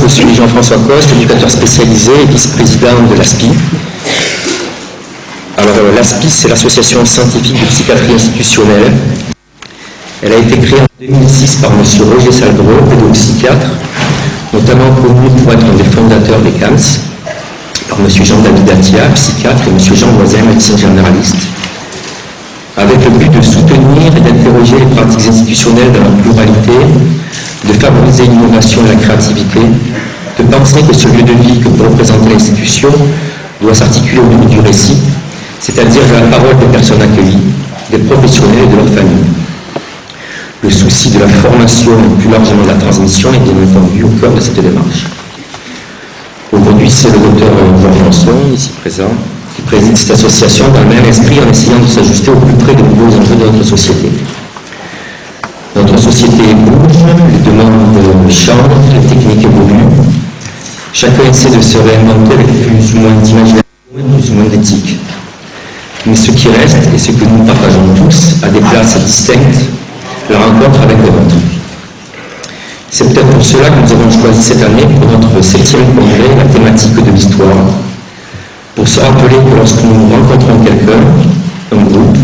je suis Jean-François Coste, éducateur spécialisé et vice-président de l'ASPI. Alors l'ASPI, c'est l'association scientifique de psychiatrie institutionnelle. Elle a été créée en 2006 par M. Roger Salgros, pédopsychiatre, notamment connu pour être un des fondateurs des CAMS, par M. Jean-David Attia, psychiatre, et M. Jean Voisin, médecin généraliste, avec le but de soutenir et d'interroger les pratiques institutionnelles dans leur pluralité, de favoriser l'innovation et la créativité, de penser que ce lieu de vie que peut représenter l'institution doit s'articuler au milieu du récit, c'est-à-dire de la parole des personnes accueillies, des professionnels et de leurs familles. Le souci de la formation et plus largement de la transmission est bien entendu au cœur de cette démarche. Aujourd'hui, c'est le docteur Jean-François, ici présent, qui préside cette association dans le même esprit en essayant de s'ajuster au plus près des nouveaux enjeux de notre société. Notre société bouge, les demandes changent, les techniques évoluent. Chacun essaie de se réinventer avec plus ou moins d'imagination et plus ou moins d'éthique. Mais ce qui reste, et ce que nous partageons tous, à des places distinctes, la rencontre avec le nôtre. C'est peut-être pour cela que nous avons choisi cette année, pour notre 7e congrès, la thématique de l'histoire. Pour se rappeler que lorsque nous rencontrons quelqu'un, un groupe,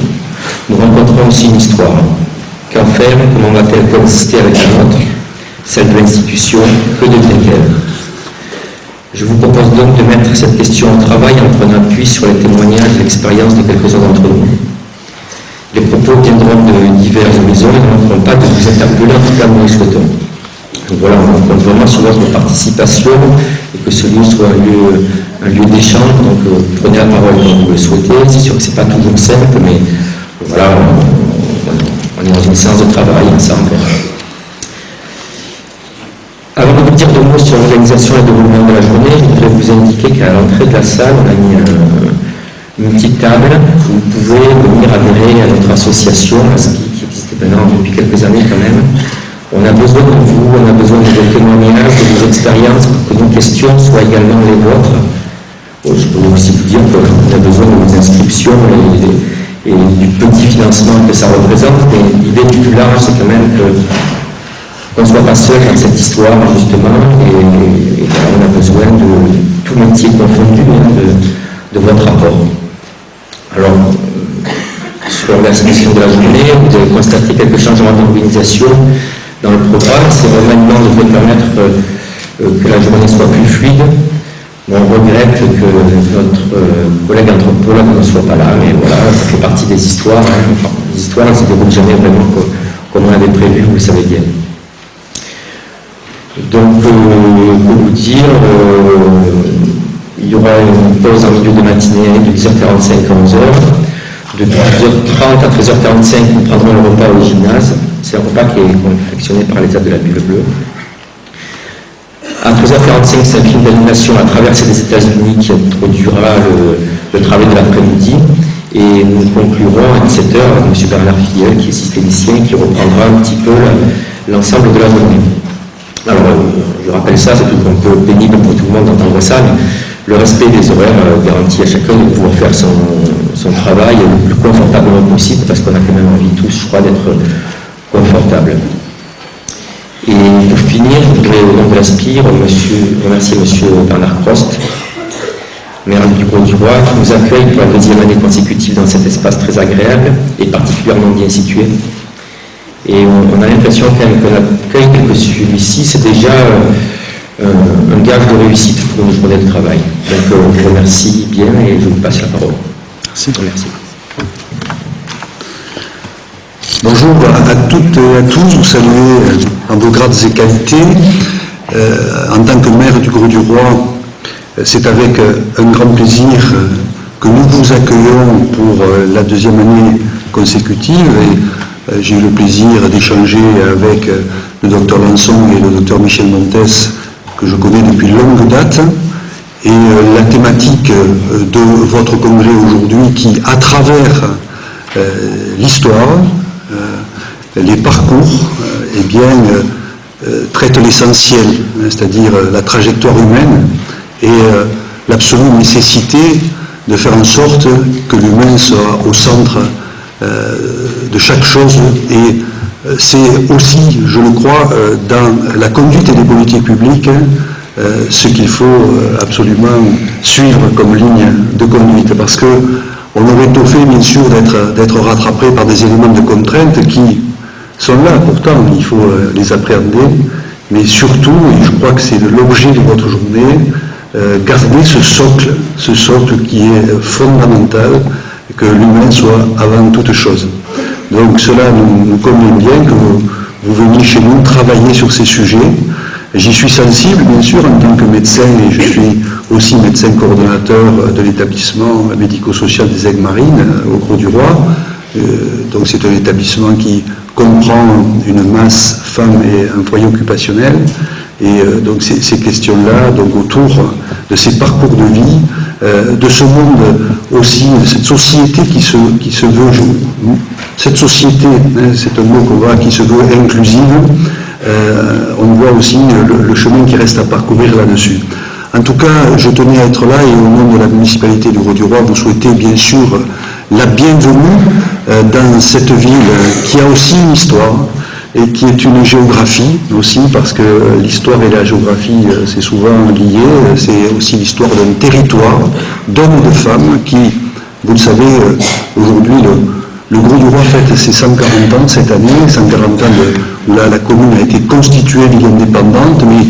nous rencontrons aussi une histoire. Qu'en faire, comment va-t-elle coexister avec la nôtre, celle de l'institution, que devient-elle? Je vous propose donc de mettre cette question au travail en prenant appui sur les témoignages et l'expérience de quelques-uns d'entre nous. Les propos viendront de divers horizons et ne manqueront pas de vous interpeller, en tout cas nous le souhaitons. Donc voilà, on compte vraiment sur votre participation et que ce lieu soit un lieu d'échange, donc prenez la parole quand vous le souhaitez. C'est sûr que ce n'est pas toujours simple, mais voilà, on est dans une séance de travail ensemble. Avant de vous dire deux mots sur l'organisation et le déroulement de la journée, je voudrais vous indiquer qu'à l'entrée de la salle, on a mis une petite table où vous pouvez venir adhérer à notre association, l'ASPI, qui existe maintenant depuis quelques années quand même. On a besoin de vous, on a besoin de vos témoignages, de vos expériences, pour que nos questions soient également les vôtres. Bon, je peux aussi vous dire qu'on a besoin de vos inscriptions et du petit financement que ça représente, mais l'idée du plus large, c'est quand même qu'on ne soit pas seul dans cette histoire, justement, et on a besoin de tout métier confondu, de votre apport. Alors, sur l'organisation de la journée, vous avez constaté quelques changements d'organisation dans le programme. Ces remaniements devraient permettre que la journée soit plus fluide. On regrette que notre collègue anthropologue ne soit pas là, mais voilà, ça fait partie des histoires. Les histoires ne se déroulent jamais vraiment comme on avait prévu, vous le savez bien. Donc, pour vous dire, il y aura une pause en milieu de matinée de 10h45 à 11h. De 12h30 à 13h45, nous prendrons le repas au gymnase. C'est un repas qui est confectionné par l'État de la Bulle Bleue. À 13h45, c'est un film d'animation à traverser les États-Unis qui introduira le travail de l'après-midi. Et nous conclurons à 17h avec M. Bernard Filleul, qui est systémicien, qui reprendra un petit peu l'ensemble de la journée. Alors, je rappelle ça, c'est un peu pénible pour tout le monde d'entendre ça, mais le respect des horaires garantit à chacun de pouvoir faire son travail le plus confortablement possible, parce qu'on a quand même envie tous, je crois, d'être confortable. Et pour finir, je voudrais au nom de l'ASPI remercier M. Bernard Prost, maire du Grau-du-Roi, qui nous accueille pour la 2e année consécutive dans cet espace très agréable et particulièrement bien situé. Et on a l'impression quand même qu'un accueil tel que celui-ci, c'est déjà un gage de réussite pour une journée de travail. Donc je vous remercie bien et je vous passe la parole. Merci. Bonjour à toutes et à tous, vous saluez en vos grades et qualités. En tant que maire du Grau-du-Roi, c'est avec un grand plaisir que nous vous accueillons pour la 2e année consécutive. Et j'ai eu le plaisir d'échanger avec le docteur Lançon et le docteur Michel Montes, que je connais depuis longue date. Et la thématique de votre congrès aujourd'hui, qui, à travers l'histoire, les parcours, traite l'essentiel, c'est-à-dire la trajectoire humaine et l'absolue nécessité de faire en sorte que l'humain soit au centre de chaque chose. Et c'est aussi, je le crois, dans la conduite des politiques publiques, ce qu'il faut absolument suivre comme ligne de conduite, parce que on aurait tôt fait, bien sûr, d'être rattrapé par des éléments de contrainte qui sont là, pourtant, il faut les appréhender, mais surtout, et je crois que c'est l'objet de votre journée, garder ce socle qui est fondamental, que l'humain soit avant toute chose. Donc cela nous convient bien que vous veniez chez nous travailler sur ces sujets. J'y suis sensible, bien sûr, en tant que médecin, et je suis aussi médecin coordonnateur de l'établissement médico-social des Aigues-Marines au Grau-du-Roi. Donc c'est un établissement qui comprend une masse femmes et un foyer occupationnel. Et donc ces questions-là, donc autour de ces parcours de vie, de ce monde aussi, de cette société qui se veut, cette société, c'est un mot qu'on voit, qui se veut inclusive, on voit aussi le chemin qui reste à parcourir là-dessus. En tout cas, je tenais à être là et au nom de la municipalité du Grau-du-Roi, vous souhaitez bien sûr la bienvenue dans cette ville qui a aussi une histoire et qui est une géographie aussi, parce que l'histoire et la géographie, c'est souvent lié, c'est aussi l'histoire d'un territoire, d'hommes et de femmes qui, vous le savez, aujourd'hui, le Grau-du-Roi fête ses 140 ans cette année, 140 ans où la commune a été constituée ville indépendante, mais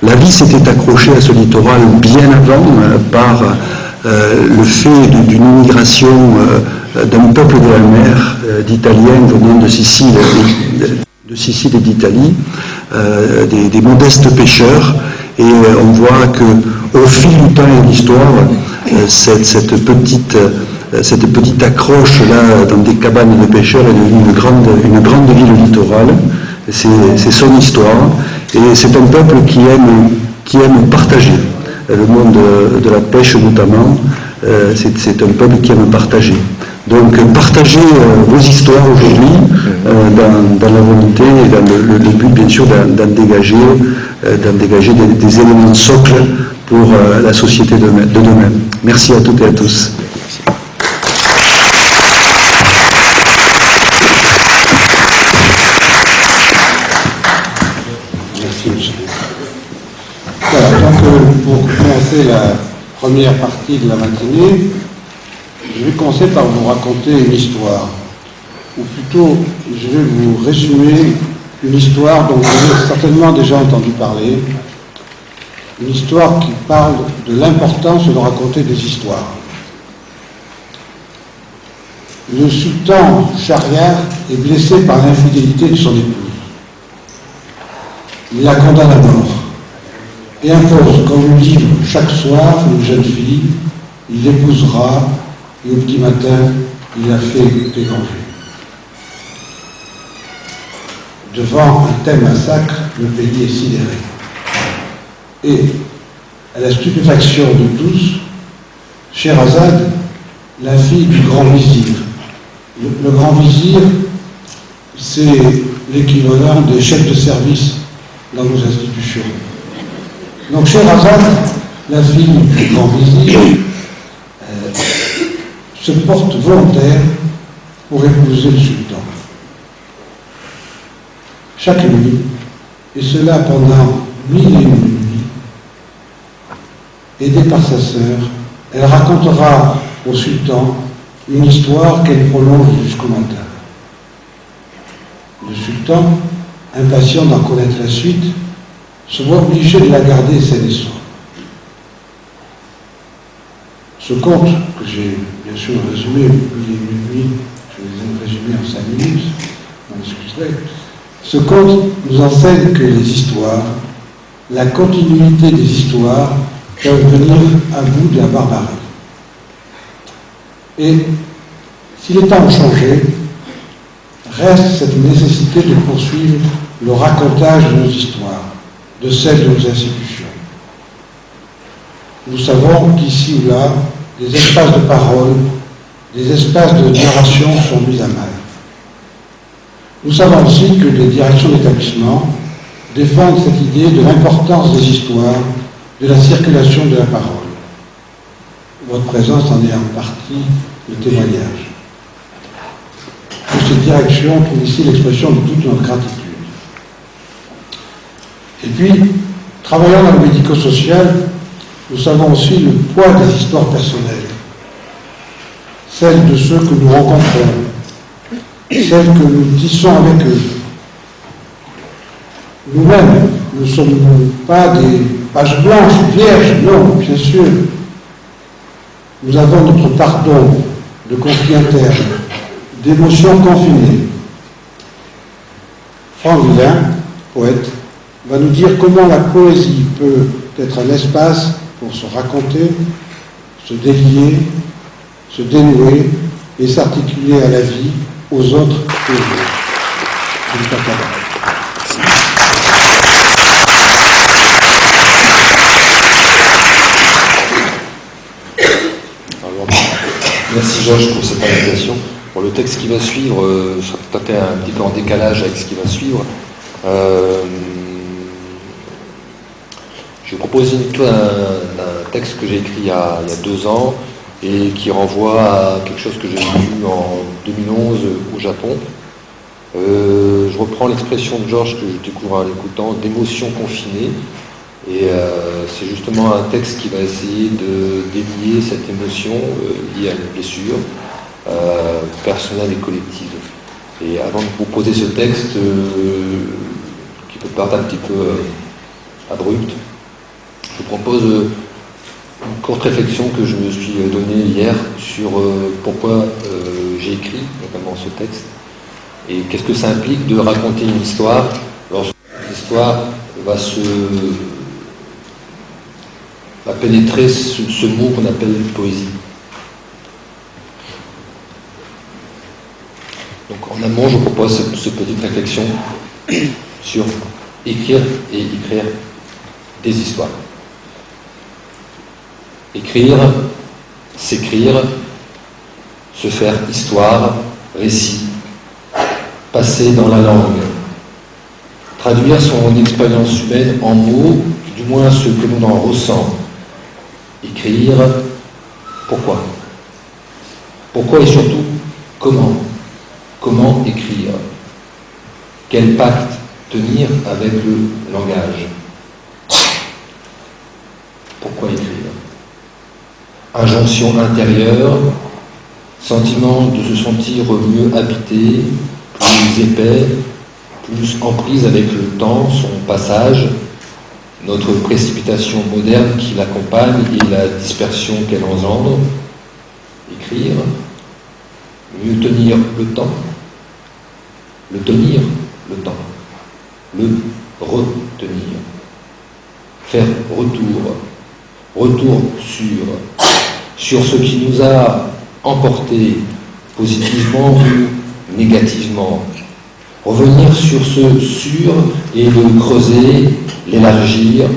la vie s'était accrochée à ce littoral bien avant par le fait d'une immigration d'un peuple de la mer, d'Italiens venant de Sicile et d'Italie, des modestes pêcheurs, et on voit qu'au fil du temps et de l'histoire, cette petite accroche là dans des cabanes de pêcheurs est devenue une grande ville littorale. C'est son histoire, et c'est un peuple qui aime partager. Le monde de la pêche notamment, c'est un peuple qui aime partager. Donc partagez vos histoires aujourd'hui dans la volonté et dans le but bien sûr d'en dégager des éléments socles pour la société de demain. Merci à toutes et à tous. Merci monsieur. Voilà, donc pour commencer la première partie de la matinée, je vais commencer par vous raconter une histoire, ou plutôt je vais vous résumer une histoire dont vous avez certainement déjà entendu parler, une histoire qui parle de l'importance de raconter des histoires. Le sultan Shahriar est blessé par l'infidélité de son épouse. Il la condamne à mort et impose qu'on lui livre chaque soir une jeune fille, il l'épousera et au petit matin, il la fait dégorger. Devant un tel massacre, le pays est sidéré. Et, à la stupéfaction de tous, Scheherazade, la fille du grand vizir. Le grand vizir, c'est l'équivalent des chefs de service dans nos institutions. Donc Scheherazade, la fille du grand vizir, se porte volontaire pour épouser le sultan. Chaque nuit, et cela pendant 1000 et une nuits, aidée par sa sœur, elle racontera au sultan une histoire qu'elle prolonge jusqu'au matin. Le sultan, impatient d'en connaître la suite, se voit obligé de la garder saine et sauve. Ce conte, que j'ai bien sûr résumé, 1000 et une nuits, je les ai résumés en 5 minutes, on m'excuserait. Ce conte nous enseigne que les histoires, la continuité des histoires, peuvent venir à bout de la barbarie. Et si les temps ont changé, reste cette nécessité de poursuivre le racontage de nos histoires, de celles de nos institutions. Nous savons qu'ici ou là, des espaces de parole, des espaces de narration sont mis à mal. Nous savons aussi que les directions d'établissement défendent cette idée de l'importance des histoires, de la circulation de la parole. Votre présence en est en partie le témoignage. De cette direction, on trouve ici l'expression de toute notre gratitude. Et puis, Travaillant dans le médico-social, nous savons aussi le poids des histoires personnelles, celles de ceux que nous rencontrons, celles que nous tissons avec eux. Nous-mêmes, ne sommes pas des pages blanches, vierges, non, bien sûr. Nous avons notre pardon de conflits internes, d'émotions confinées. Franck Villain, poète, va nous dire comment la poésie peut être un espace pour se raconter, se délier, se dénouer et s'articuler à la vie, aux autres et aux autres. Merci Georges pour cette invitation. Pour le texte qui va suivre, je serai peut-être un petit peu en décalage avec ce qui va suivre. Je vais proposer une lecture d'un texte que j'ai écrit il y a 2 ans et qui renvoie à quelque chose que j'ai vu en 2011 au Japon. Je reprends l'expression de Georges que je découvre en l'écoutant, d'émotions confinées. Et c'est justement un texte qui va essayer de délier cette émotion liée à une blessure personnelle et collective. Et avant de vous proposer ce texte, qui peut paraître un petit peu abrupt, je vous propose une courte réflexion que je me suis donnée hier sur pourquoi j'ai écrit notamment ce texte et qu'est-ce que ça implique de raconter une histoire lorsque l'histoire va pénétrer ce mot qu'on appelle poésie. Donc en amont, je vous propose cette petite réflexion sur écrire et écrire des histoires. Écrire, s'écrire, se faire histoire, récit, passer dans la langue, traduire son expérience humaine en mots, du moins ce que l'on en ressent. Écrire, pourquoi? Pourquoi et surtout, comment? Comment écrire? Quel pacte tenir avec le langage? Pourquoi écrire? Injonction intérieure, sentiment de se sentir mieux habité, plus épais, plus en prise avec le temps, son passage, notre précipitation moderne qui l'accompagne et la dispersion qu'elle engendre. Écrire, mieux tenir le temps, le tenir le temps, le retenir, faire retour sur ce qui nous a emportés positivement ou négativement, revenir sur ce sur et le creuser, l'élargir,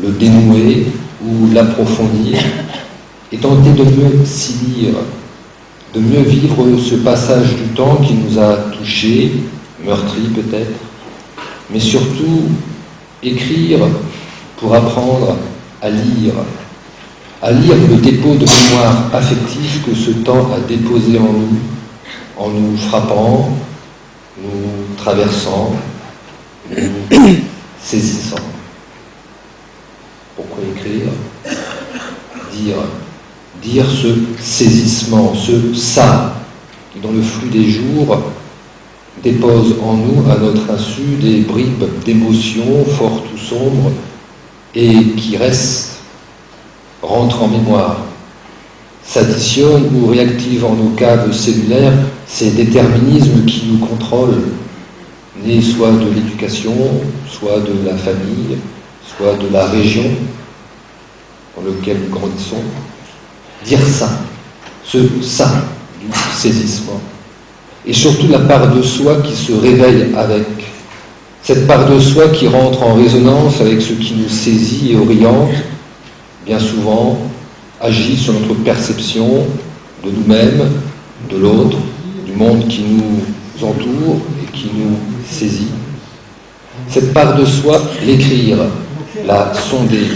le dénouer ou l'approfondir et tenter de mieux s'y lire, de mieux vivre ce passage du temps qui nous a touchés, meurtris peut-être, mais surtout écrire pour apprendre à lire le dépôt de mémoire affective que ce temps a déposé en nous frappant, nous traversant, nous saisissant. Pourquoi écrire? Dire ce saisissement, ce ça, qui dans le flux des jours dépose en nous, à notre insu, des bribes d'émotions fortes ou sombres, et qui rentre en mémoire, s'additionne ou réactive en nos caves cellulaires ces déterminismes qui nous contrôlent, nés soit de l'éducation, soit de la famille, soit de la région dans laquelle nous grandissons. Dire ça, ce ça du saisissement, et surtout la part de soi qui se réveille avec, cette part de soi qui rentre en résonance avec ce qui nous saisit et oriente, bien souvent agit sur notre perception de nous-mêmes, de l'autre, du monde qui nous entoure et qui nous saisit. Cette part de soi, l'écrire, la sonder,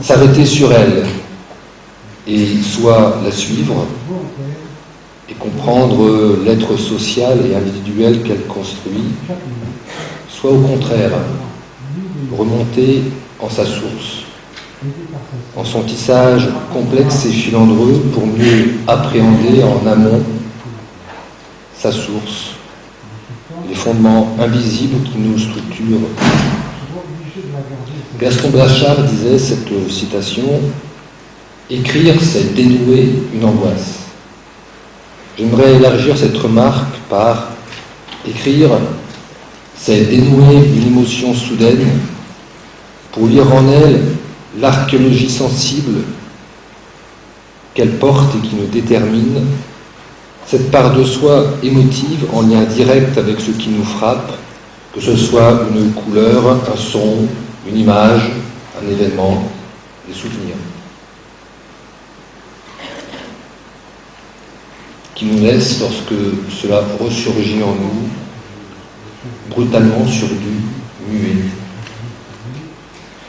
s'arrêter sur elle, et soit la suivre et comprendre l'être social et individuel qu'elle construit, soit au contraire remonter en sa source, en son tissage complexe et filandreux pour mieux appréhender en amont sa source, les fondements invisibles qui nous structurent. Gaston Blanchard disait cette citation: « Écrire, c'est dénouer une angoisse ». J'aimerais élargir cette remarque par « Écrire, c'est dénouer une émotion soudaine pour lire en elle l'archéologie sensible qu'elle porte et qui nous détermine, cette part de soi émotive en lien direct avec ce qui nous frappe, que ce soit une couleur, un son, une image, un événement, des souvenirs, qui nous laisse, lorsque cela ressurgit en nous, brutalement sur du muet.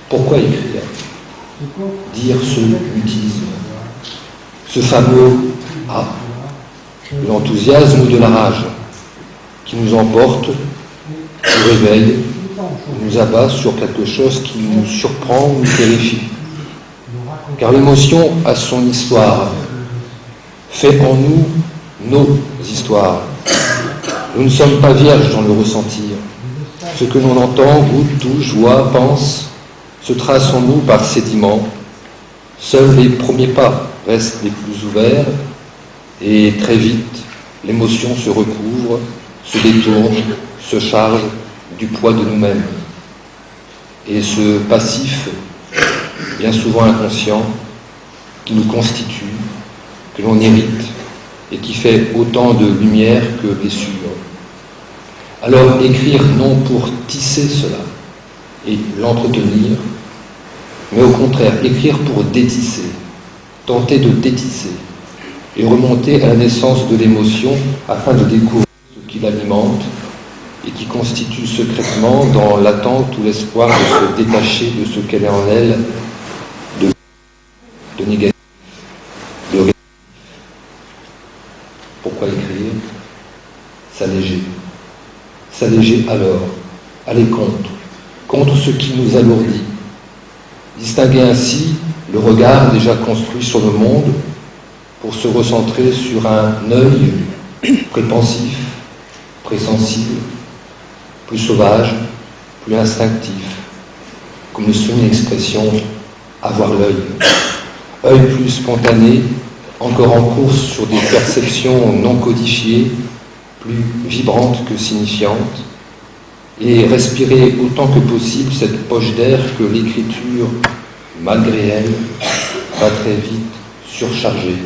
Pourquoi écrire? Dire ce mutisme, ce fameux « ah », de l'enthousiasme ou de la rage, qui nous emporte, nous réveille, nous abat sur quelque chose qui nous surprend ou nous terrifie. Car l'émotion a son histoire, fait en nous nos histoires. Nous ne sommes pas vierges dans le ressentir. Ce que l'on entend, goûte, touche, voit, pense, se trace en nous par sédiments. Seuls les premiers pas restent les plus ouverts et très vite, l'émotion se recouvre, se détourne, se charge du poids de nous-mêmes. Et ce passif, bien souvent inconscient, qui nous constitue, que l'on hérite et qui fait autant de lumière que blessure. Alors écrire non pour tisser cela et l'entretenir, mais au contraire écrire pour détisser, tenter de détisser et remonter à la naissance de l'émotion afin de découvrir ce qui l'alimente et qui constitue secrètement dans l'attente ou l'espoir de se détacher de ce qu'elle est en elle de négatif, de réactif. Pourquoi écrire? S'alléger. S'alléger alors, aller contre ce qui nous alourdit. Distinguer ainsi le regard déjà construit sur le monde pour se recentrer sur un œil prépensif, présensible, plus sauvage, plus instinctif, comme le souligne l'expression « avoir l'œil ». Œil plus spontané, encore en course sur des perceptions non codifiées, plus vibrantes que signifiantes, et respirer autant que possible cette poche d'air que l'écriture, malgré elle, va très vite surcharger.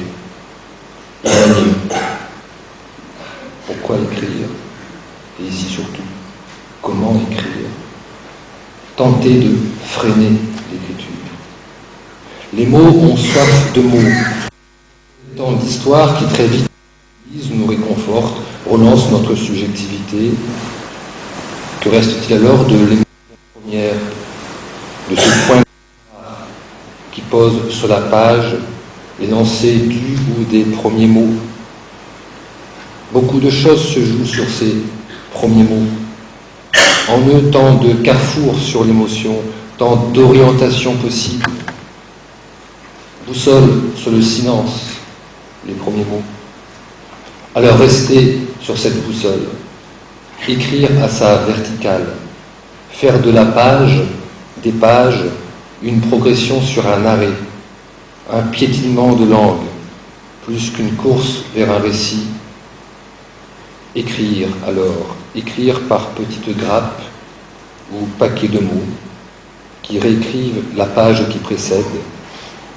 Pourquoi écrire? Et ici surtout, comment écrire? Tenter de freiner l'écriture. Les mots ont soif de mots. Tant d'histoires qui très vite nous réconfortent, relancent notre subjectivité. Que reste-t-il alors de l'émotion première, de ce point qui pose sur la page l'énoncé du ou des premiers mots? Beaucoup de choses se jouent sur ces premiers mots. En eux, tant de carrefours sur l'émotion, tant d'orientations possibles. Boussole sur le silence, les premiers mots. Alors rester sur cette boussole, écrire à sa verticale, faire de la page, des pages, une progression sur un arrêt, un piétinement de langue, plus qu'une course vers un récit. Écrire alors, écrire par petites grappes ou paquets de mots qui réécrivent la page qui précède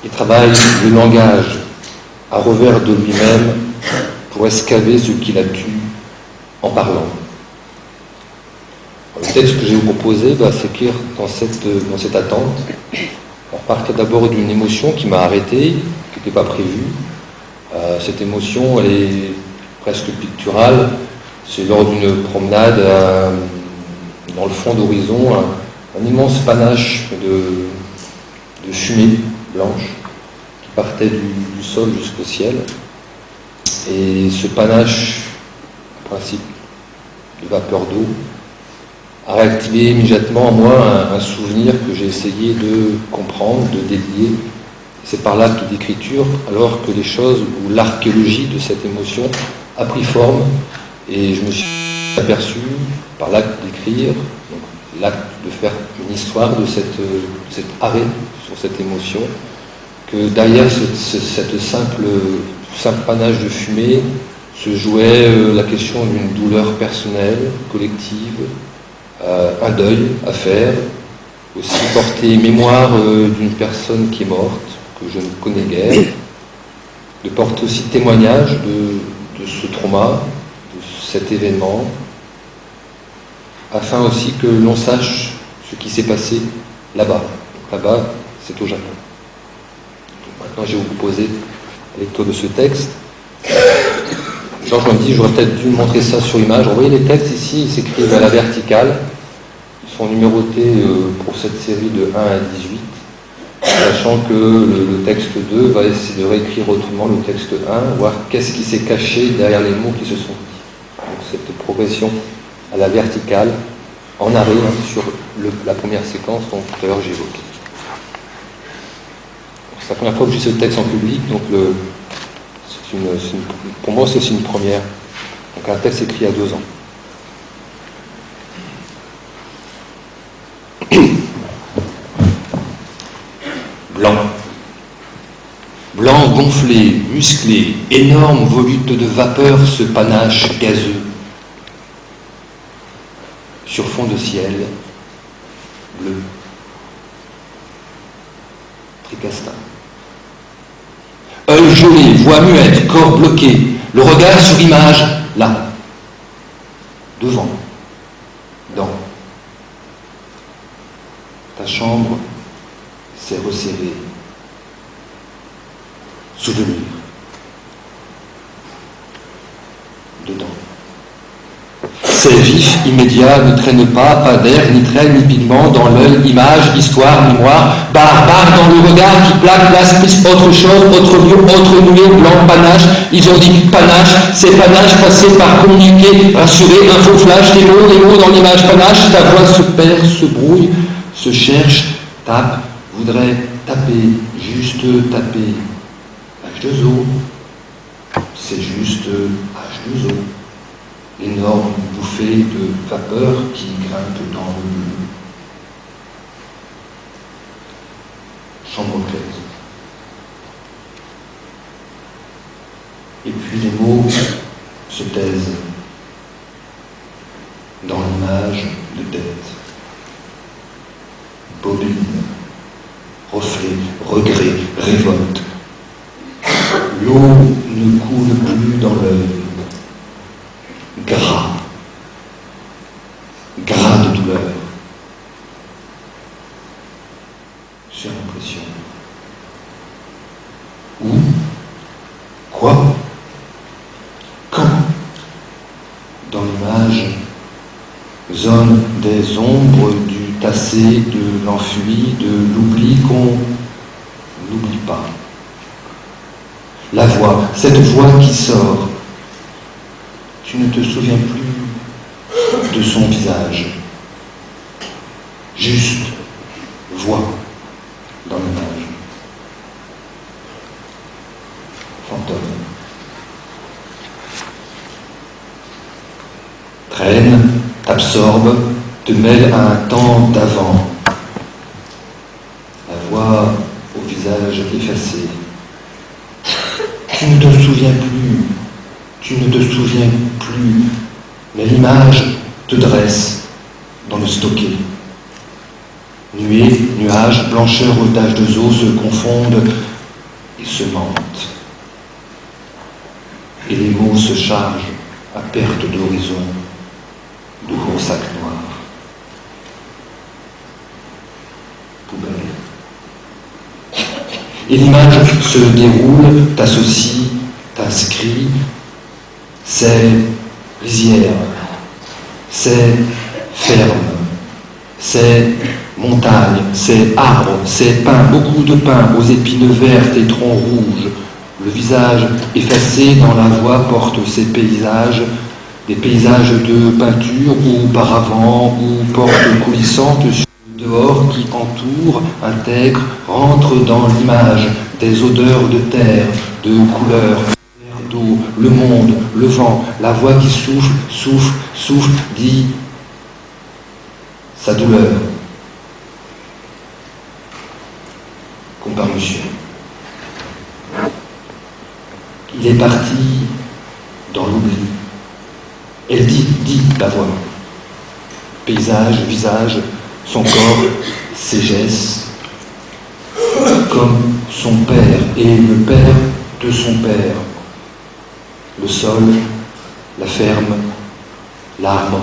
et travaillent le langage à revers de lui-même pour excaver ce qu'il a tue en parlant. Le texte que je vais vous proposer va s'écrire dans cette attente. On repartait d'abord d'une émotion qui m'a arrêté, qui n'était pas prévue. Cette émotion, elle est presque picturale. C'est lors d'une promenade dans le fond d'horizon, un immense panache de fumée blanche qui partait du sol jusqu'au ciel. Et ce panache, en principe de vapeur d'eau, a réactivé immédiatement en moi un souvenir que j'ai essayé de comprendre, de délier. C'est par l'acte d'écriture, alors que les choses, ou l'archéologie de cette émotion a pris forme, et je me suis aperçu, par l'acte d'écrire, donc l'acte de faire une histoire de cet arrêt sur cette émotion, que derrière cette simple panache de fumée se jouait la question d'une douleur personnelle, collective, un deuil à faire, aussi porter mémoire d'une personne qui est morte, que je ne connais guère, de porter aussi témoignage de ce trauma, de cet événement, afin aussi que l'on sache ce qui s'est passé là-bas. Là-bas, c'est au Japon. Donc maintenant, je vais vous proposer la lecture de ce texte. Georges me dit, j'aurais peut-être dû montrer ça sur image. Vous voyez les textes ici, ils s'écrivent à la verticale. Ils sont numérotés pour cette série de 1 à 18. Sachant que le texte 2 va essayer de réécrire autrement le texte 1, voir qu'est-ce qui s'est caché derrière les mots qui se sont dit. Donc cette progression à la verticale, en arrêt sur la première séquence dont tout à l'heure j'ai évoqué. C'est la première fois que je lis ce texte en public, donc pour moi c'est aussi une première. Donc un texte écrit à 2 ans. Blanc, gonflé, musclé, énorme volute de vapeur, ce panache gazeux. Sur fond de ciel, bleu. Tricastin. Œil gelé, voix muette, corps bloqué, le regard sur image, là. Devant. Dans. Ta chambre s'est resserrée. Souvenir. Dedans. C'est vif, immédiat, ne traîne pas d'air, ni traîne, ni pigment, dans l'œil, image, histoire, mémoire, barbare dans le regard qui plaque, place, plus autre chose, autre lieu, autre nuée, blanc, panache. Ils ont dit panache, c'est panache passé par communiquer, rassurer, info flash, les mots dans l'image panache, ta voix se perd, se brouille, se cherche, tape, voudrait taper, juste taper. H2O, c'est juste H2O, l'énorme bouffée de vapeur qui grimpe dans le bleu. Chambre claise. Et puis les mots se taisent dans l'image de tête. Bobine, reflet, regret, révolte. L'eau ne coule plus dans l'œil. Gras de douleur. J'ai l'impression. Où? Quoi? Quand? Dans l'image, zone des ombres, du tassé, de l'enfui, de l'oubli qu'on n'oublie pas. La voix, cette voix qui sort. Tu ne te souviens plus de son visage. Juste voix dans l'image. Fantôme. Traîne, t'absorbe, te mêle à un temps d'avant. La voix au visage effacé. Tu ne te souviens plus. Tu ne te souviens plus, mais l'image te dresse dans le stocké. Nuées, nuages, blancheur aux taches de eau se confondent et se mentent. Et les mots se chargent à perte d'horizon de gros sacs noirs. Poubelle. Et l'image se déroule, t'associe, t'inscrit. C'est rizière, c'est ferme, c'est montagne, c'est arbre, c'est pin, beaucoup de pins aux épines vertes et troncs rouges. Le visage effacé dans la voix porte ces paysages des paysages de peinture ou paravents ou portes coulissantes dehors qui entourent, intègrent, rentrent dans l'image des odeurs de terre, de couleurs, l'air d'eau, le monde, le vent, la voix qui souffle, souffle, souffle, dit sa douleur. Comparution. Il est parti dans l'oubli. Elle dit la voix. Paysage, visage, son corps, ses gestes, comme son père et le père de son père. Le sol, la ferme, l'arbre,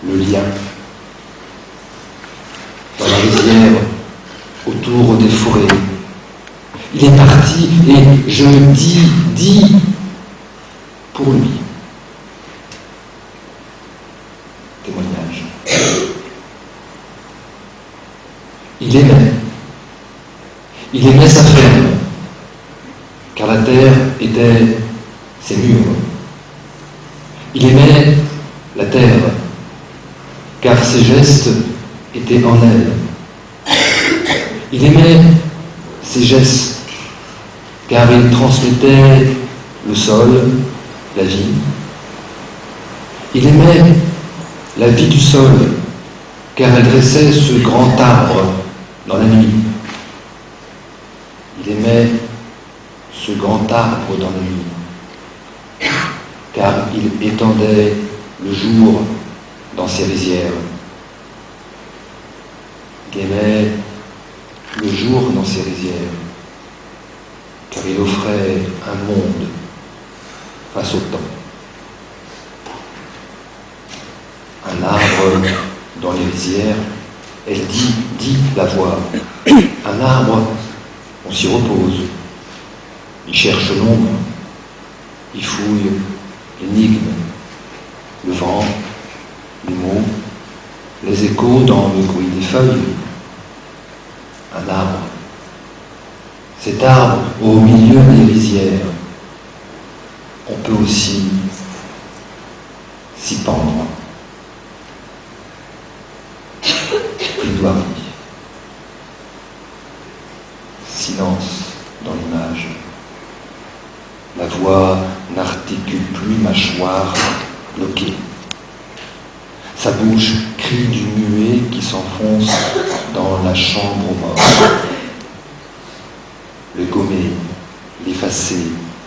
le lien. Dans la rizière, autour des forêts. Il est parti et je dis pour lui. Témoignage. Il aimait sa ferme, car la terre était ses murs. Il aimait la terre, car ses gestes étaient en elle. Il aimait ses gestes, car il transmettait le sol, la vie. Il aimait la vie du sol, car elle dressait ce grand arbre dans la nuit. Il aimait ce grand arbre dans la nuit, car il étendait le jour dans ses rizières. Il aimait le jour dans ses rizières, car il offrait un monde face au temps. Un arbre dans les rizières, elle dit la voix. Un arbre, on s'y repose. Il cherche l'ombre, il fouille l'énigme, le vent, les mots, les échos dans le bruit des feuilles. Un arbre. Cet arbre au milieu des rizières, on peut aussi s'y pendre. Plaidoirie. Silence dans l'image. La voix n'articule plus, mâchoire bloquée. Sa bouche crie du muet qui s'enfonce dans la chambre aux morts. Le gommer, l'effacer,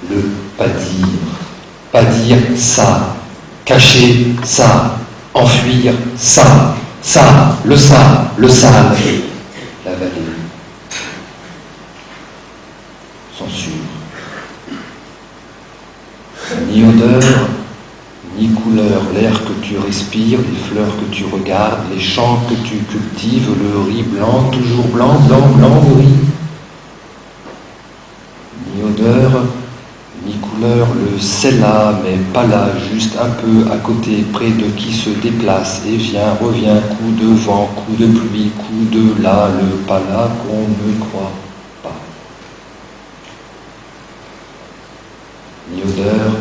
le pas dire ça, cacher ça, enfuir ça, le sale, l'avaler. Censure. Ni odeur, ni couleur, l'air que tu respires, les fleurs que tu regardes, les champs que tu cultives, le riz blanc, toujours blanc, le riz. Ni odeur, ni couleur, le c'est là, mais pas là, juste un peu à côté, près de qui se déplace et vient, revient, coup de vent, coup de pluie, coup de là, le pas là qu'on ne croit pas. Ni odeur,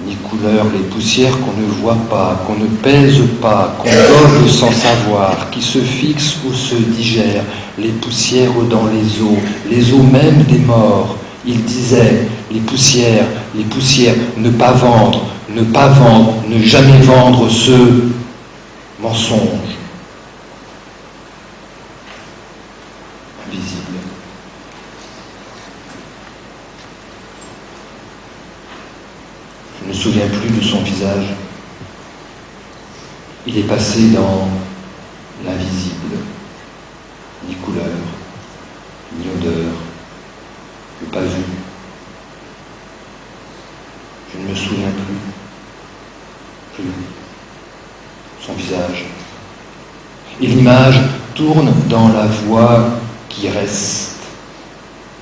ni couleur, les poussières qu'on ne voit pas, qu'on ne pèse pas, qu'on gobe sans savoir, qui se fixent ou se digèrent, les poussières dans les eaux même des morts. Il disait, les poussières, ne pas vendre, ne jamais vendre ce mensonge invisible. Je ne me souviens plus de son visage. Il est passé dans l'invisible, ni couleur, ni odeur, le pas vu. Je ne me souviens plus son visage. Et l'image tourne dans la voix qui reste.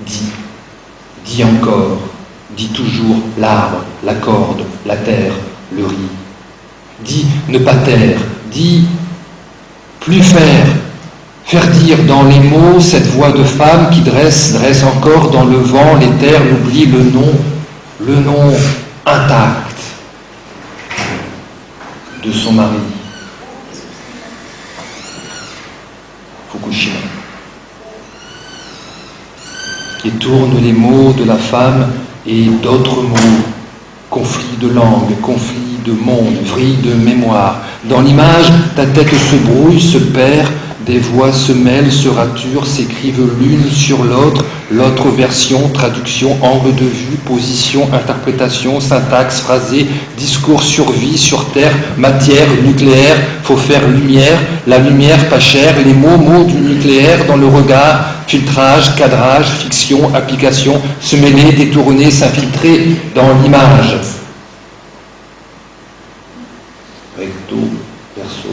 Dit encore, dit toujours l'arbre, la corde, la terre, le riz. Dit ne pas taire, dit plus faire dire dans les mots cette voix de femme qui dresse encore dans le vent les terres, n'oublie le nom intact. de son mari. Fukushima. Qui tourne les mots de la femme et d'autres mots, conflit de langue, conflit de monde, vrille de mémoire. Dans l'image, ta tête se brouille, se perd, des voix se mêlent, se raturent, s'écrivent l'une sur l'autre, l'autre version, traduction, angle de vue, position, interprétation, syntaxe, phrasé, discours sur vie, sur terre, matière, nucléaire, faut faire lumière, la lumière pas chère, les mots du nucléaire dans le regard, filtrage, cadrage, fiction, application, se mêler, détourner, s'infiltrer dans l'image. Recto, verso.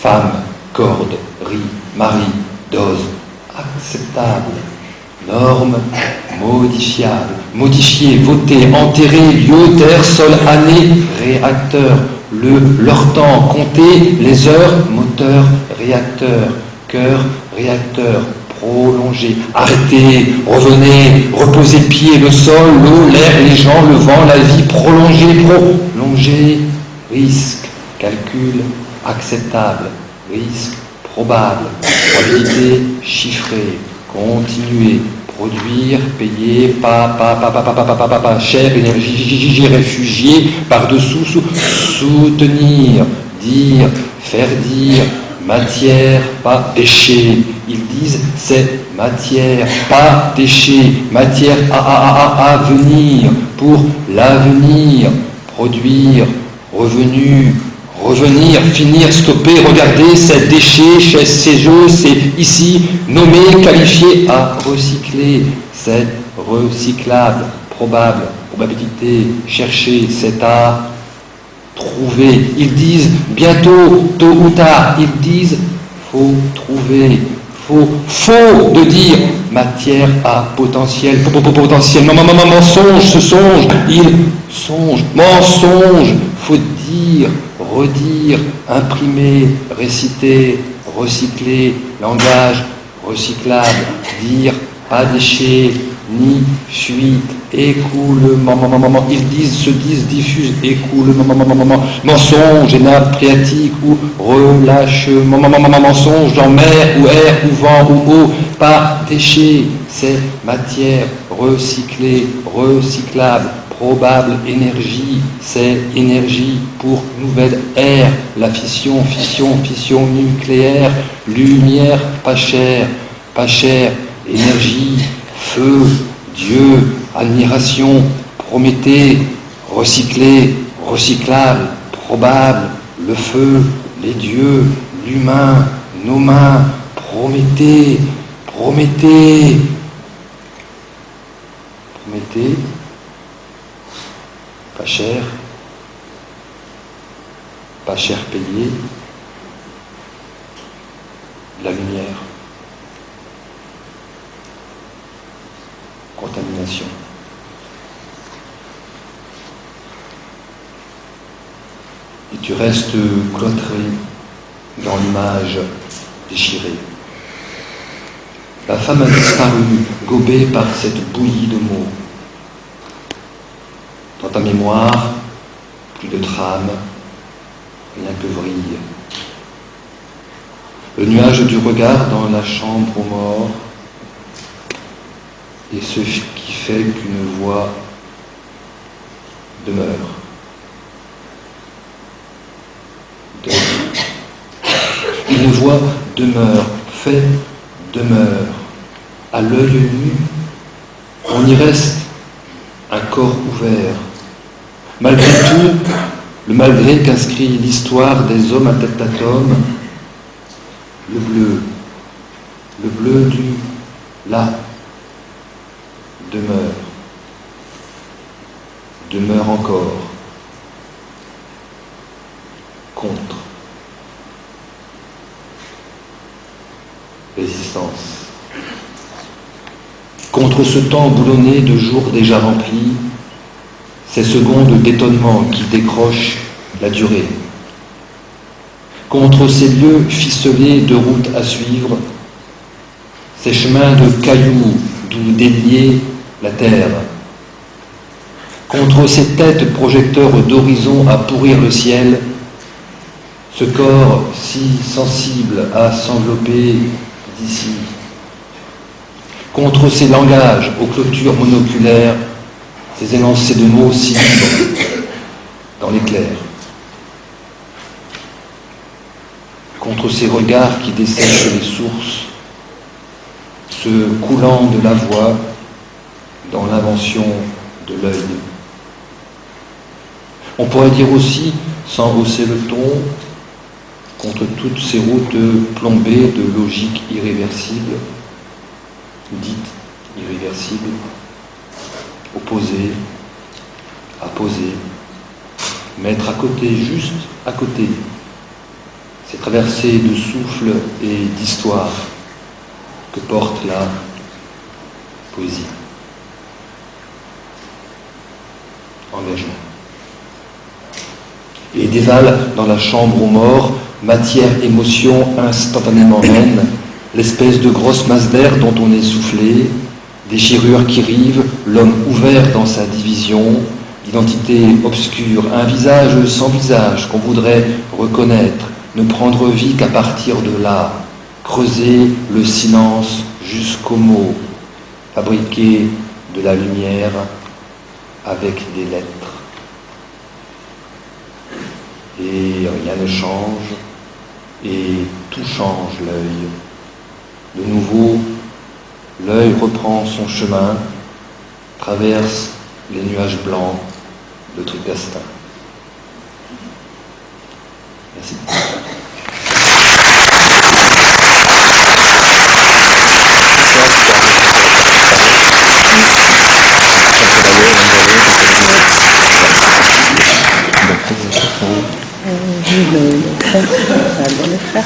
Femme, corde, riz, mari, dose, acceptable, norme, modifiable, modifié, voté, enterré, lieu, terre, sol, année, réacteur, leur temps, compter, les heures, moteur, réacteur, cœur, réacteur, prolongé, arrêtez, revenez, reposez pied, le sol, l'eau, l'air, les gens, le vent, la vie, prolonger, risque, calcul, acceptable, risque, probable, probabilité, chiffrée, continuer, produire, payer, pas, cher, énergie, réfugié, par-dessous, soutenir, dire, faire dire, matière, pas déchet. Ils disent c'est matière, pas déchet, matière à venir, pour l'avenir, produire, revenu, revenir, finir, stopper, regarder, c'est déchet, c'est jeu, c'est ici, nommer, qualifier, à recycler, c'est recyclable, probable, probabilité, chercher, c'est à trouver. Ils disent bientôt, tôt ou tard, ils disent faut trouver, faux de dire matière à potentiel, potentiel, mensonge, ce songe, il songe, mensonge, faut dire, redire, imprimer, réciter, recycler, langage, recyclable, dire, pas déchet, ni fuite, écoulement, se disent, diffusent, écoulement, mensonge, nappe phréatique ou relâchement, mensonge dans mer ou air ou vent ou eau, pas déchet, c'est matière, recyclée, recyclable, probable, énergie, c'est énergie pour nouvelle ère, la fission nucléaire, lumière, pas cher, énergie, feu, Dieu, admiration, Prométhée, recyclé, recyclable, probable, le feu, les dieux, l'humain, nos mains, Prométhée, pas cher payé, la lumière. Contamination. Et tu restes cloîtré dans l'image déchirée. La femme a disparu, gobée par cette bouillie de mots. Dans ta mémoire, plus de trame, rien que vrille. Le nuage du regard dans la chambre aux morts, et ce qui fait qu'une voix demeure. Une voix demeure, fait demeure. À l'œil nu, on y reste, un corps ouvert. Malgré tout, le malgré qu'inscrit l'histoire des hommes à tête d'atome, le bleu du là, demeure encore, contre, résistance, contre ce temps boulonné de jours déjà remplis, ces secondes d'étonnement qui décrochent la durée, contre ces lieux ficelés de routes à suivre, ces chemins de cailloux d'où délier la terre, Contre ces têtes projecteurs d'horizon à pourrir le ciel, ce corps si sensible à s'envelopper d'ici. Contre ces langages aux clôtures monoculaires, ces énoncés de mots si libres dans l'éclair. Contre ces regards qui dessèchent les sources, ce coulant de la voix dans l'invention de l'œil. On pourrait dire aussi, sans hausser le ton, contre toutes ces routes plombées de logique irréversible, dite irréversible, opposée, apposée, mettre à côté, juste à côté, ces traversées de souffle et d'histoire que porte la poésie. Engagement. Et dévale dans la chambre aux morts, matière, émotion instantanément vaine, l'espèce de grosse masse d'air dont on est soufflé, déchirure qui rive, l'homme ouvert dans sa division, d'identité obscure, un visage sans visage qu'on voudrait reconnaître, ne prendre vie qu'à partir de là, creuser le silence jusqu'aux mots, fabriquer de la lumière avec des lettres. Et rien ne change, et tout change l'œil. De nouveau, l'œil reprend son chemin, traverse les nuages blancs de Tricastin. Merci.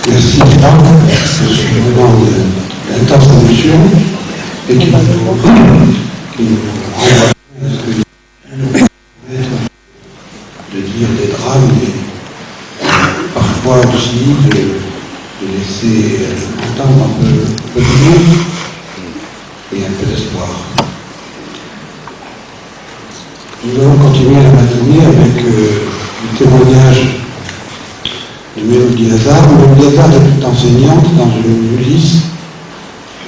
Merci Franck, c'est vraiment l'intense émotion et qui nous renvoie de dire des drames, mais parfois aussi de laisser entendre un peu de monde et un peu d'espoir. Nous allons continuer la matinée avec le témoignage de Mélodie Hazard. Mélodie Hazard est enseignante dans une ULIS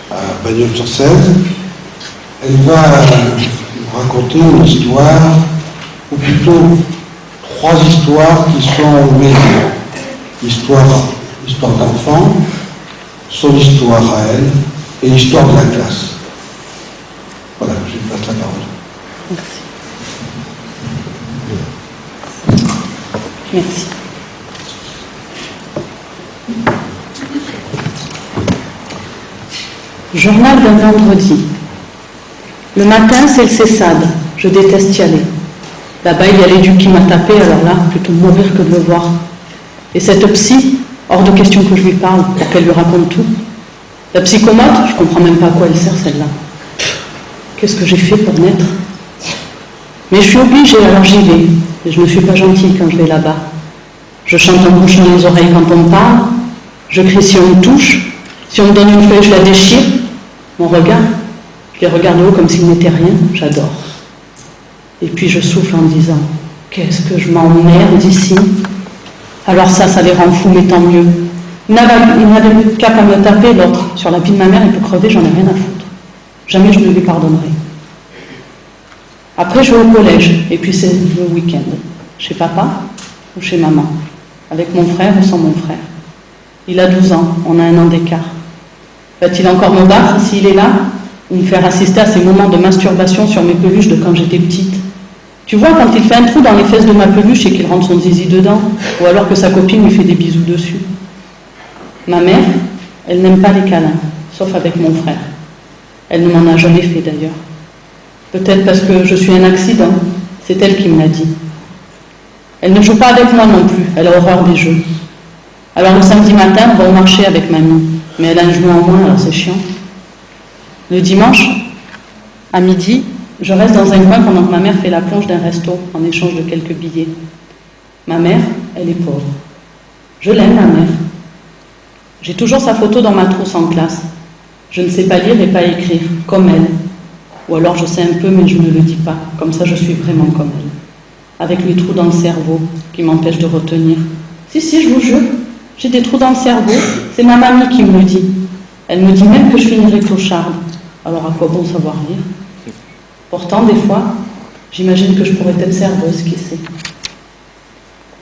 à Bagnols-sur-Cèze. Elle va nous raconter une histoire, ou plutôt 3 histoires qui sont mêlées. L'histoire d'enfant, son histoire à elle, et l'histoire de la classe. Voilà, je lui passe la parole. Merci. Journal d'un vendredi. Le matin, c'est le Cessade. Je déteste y aller. Là-bas, il y a l'éduc qui m'a tapé, alors là, plutôt mourir que de le voir. Et cette psy, hors de question que je lui parle, pour qu'elle lui raconte tout. La psychomote, je comprends même pas à quoi elle sert celle-là. Qu'est-ce que j'ai fait pour naître? Mais je suis obligée, alors j'y vais. Et je ne suis pas gentille quand je vais là-bas. Je chante en bouchant les oreilles quand on me parle. Je crie si on me touche. Si on me donne une feuille, je la déchire. Mon regard, je les regarde haut comme s'il n'était rien. J'adore. Et puis je souffle en disant « Qu'est-ce que je m'emmerde ici ?» Alors ça les rend fous, mais tant mieux. Il n'avait qu'à pas me taper, l'autre. Sur la vie de ma mère, il peut crever, j'en ai rien à foutre. Jamais je ne lui pardonnerai. Après, je vais au collège, et puis c'est le week-end. Chez papa ou chez maman. Avec mon frère ou sans mon frère. Il a 12 ans, on a 1 an d'écart. Va-t-il encore me battre s'il est là? Ou me faire assister à ces moments de masturbation sur mes peluches de quand j'étais petite? Tu vois, quand il fait un trou dans les fesses de ma peluche et qu'il rentre son zizi dedans, ou alors que sa copine lui fait des bisous dessus. Ma mère, elle n'aime pas les câlins, sauf avec mon frère. Elle ne m'en a jamais fait d'ailleurs. Peut-être parce que je suis un accident, c'est elle qui me l'a dit. Elle ne joue pas avec moi non plus, elle a horreur des jeux. Alors le samedi matin, on va au marché avec mamie, mais elle a un genou en moins, alors c'est chiant. Le dimanche, à midi, je reste dans un coin pendant que ma mère fait la plonge d'un resto en échange de quelques billets. Ma mère, elle est pauvre. Je l'aime, ma mère. J'ai toujours sa photo dans ma trousse en classe. Je ne sais pas lire et pas écrire, comme elle. Ou alors je sais un peu mais je ne le dis pas, comme ça je suis vraiment comme elle. Avec les trous dans le cerveau qui m'empêchent de retenir. Si, je vous jure, j'ai des trous dans le cerveau, c'est ma mamie qui me le dit. Elle me dit même que je finirai clocharde. Alors à quoi bon savoir lire? Pourtant, des fois, j'imagine que je pourrais être serveuse, qui sait.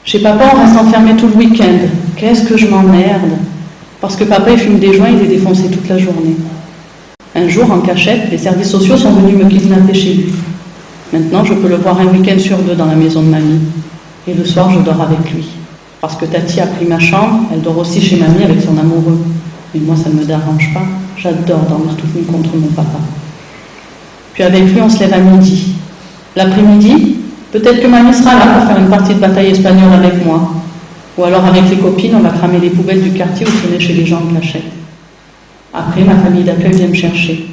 Chez papa, on reste enfermé tout le week-end. Qu'est-ce que je m'emmerde? Parce que papa, il fume des joints, il est défoncé toute la journée. Un jour, en cachette, les services sociaux sont venus me kidnapper chez lui. Maintenant, je peux le voir un week-end sur 2 dans la maison de mamie. Et le soir, je dors avec lui. Parce que Tati a pris ma chambre, elle dort aussi chez mamie avec son amoureux. Mais moi, ça ne me dérange pas. J'adore dormir toute nue contre mon papa. Puis avec lui, on se lève à midi. L'après-midi, peut-être que mamie sera là pour faire une partie de bataille espagnole avec moi. Ou alors avec les copines, on va cramer les poubelles du quartier ou traîner chez les gens en cachette. Après, ma famille d'accueil vient me chercher.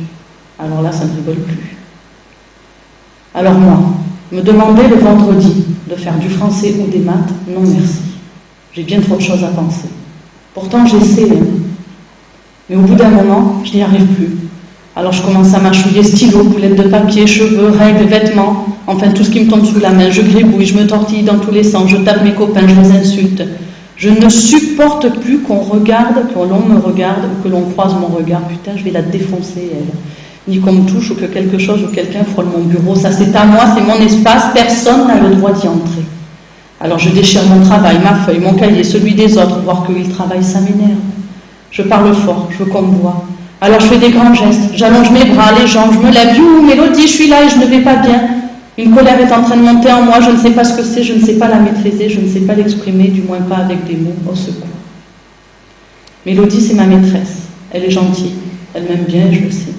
Alors là, ça ne rigole plus. Alors moi, me demander le vendredi de faire du français ou des maths, non merci. J'ai bien trop de choses à penser. Pourtant, j'essaie. Mais au bout d'un moment, je n'y arrive plus. Alors je commence à mâchouiller stylo, boulettes de papier, cheveux, règles, vêtements, enfin tout ce qui me tombe sous la main. Je gribouille, je me tortille dans tous les sens, je tape mes copains, je les insulte. Je ne supporte plus qu'on regarde, que l'on me regarde ou que l'on croise mon regard. Putain, je vais la défoncer, elle. Ni qu'on me touche ou que quelque chose ou quelqu'un frôle mon bureau. Ça, c'est à moi, c'est mon espace, personne n'a le droit d'y entrer. Alors je déchire mon travail, ma feuille, mon cahier, celui des autres, voir qu'ils travaillent, ça m'énerve. Je parle fort, je veux qu'on me voie. Alors je fais des grands gestes, j'allonge mes bras, les jambes, je me lève. You, Mélodie, je suis là et je ne vais pas bien. Une colère est en train de monter en moi, je ne sais pas ce que c'est, je ne sais pas la maîtriser, je ne sais pas l'exprimer, du moins pas avec des mots, au secours. Mélodie, c'est ma maîtresse. Elle est gentille, elle m'aime bien et je le sais.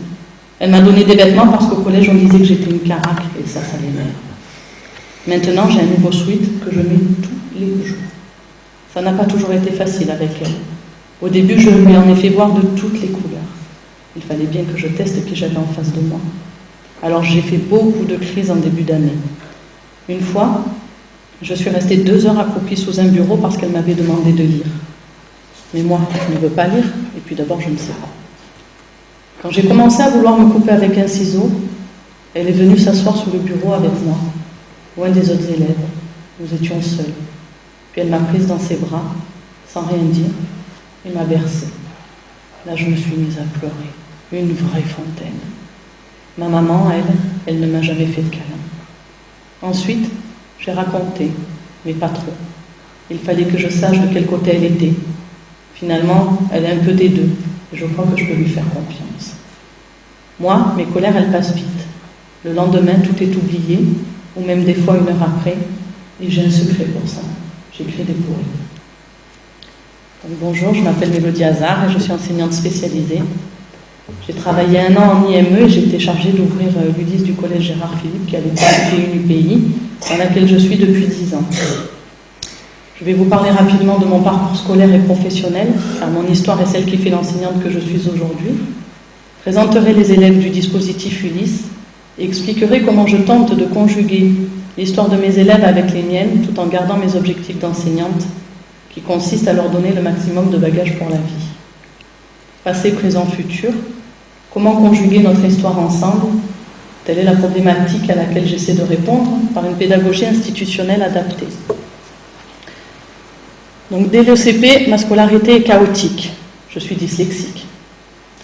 Elle m'a donné des vêtements parce qu'au collège on disait que j'étais une caraque et ça l'énerve. Maintenant j'ai un nouveau sweat que je mets tous les jours. Ça n'a pas toujours été facile avec elle. Au début je lui ai en effet voir de toutes les couleurs. Il fallait bien que je teste qui j'avais en face de moi. Alors j'ai fait beaucoup de crises en début d'année. Une fois, je suis restée 2 heures accroupie sous un bureau parce qu'elle m'avait demandé de lire. Mais moi, je ne veux pas lire, et puis d'abord je ne sais pas. Quand j'ai commencé à vouloir me couper avec un ciseau, elle est venue s'asseoir sous le bureau avec moi, loin des autres élèves. Nous étions seuls. Puis elle m'a prise dans ses bras, sans rien dire, et m'a bercée. Là, je me suis mise à pleurer. Une vraie fontaine. Ma maman, elle ne m'a jamais fait de câlin. Ensuite, j'ai raconté, mais pas trop. Il fallait que je sache de quel côté elle était. Finalement, elle est un peu des deux, et je crois que je peux lui faire confiance. Moi, mes colères, elles passent vite. Le lendemain, tout est oublié, ou même des fois 1 heure après, et j'ai un secret pour ça. J'écris des poèmes. Donc, bonjour, je m'appelle Mélodie Hazard et je suis enseignante spécialisée. J'ai travaillé 1 an en IME et j'étais chargée d'ouvrir l'ULIS du collège Gérard Philippe, qui à l'époque était une UPI, dans laquelle je suis depuis 10 ans. Je vais vous parler rapidement de mon parcours scolaire et professionnel, car mon histoire est celle qui fait l'enseignante que je suis aujourd'hui. Présenterai les élèves du dispositif ULIS et expliquerai comment je tente de conjuguer l'histoire de mes élèves avec les miennes, tout en gardant mes objectifs d'enseignante, qui consistent à leur donner le maximum de bagages pour la vie. Passé, présent, futur, comment conjuguer notre histoire ensemble? Telle est la problématique à laquelle j'essaie de répondre par une pédagogie institutionnelle adaptée. Donc dès le CP, ma scolarité est chaotique. Je suis dyslexique.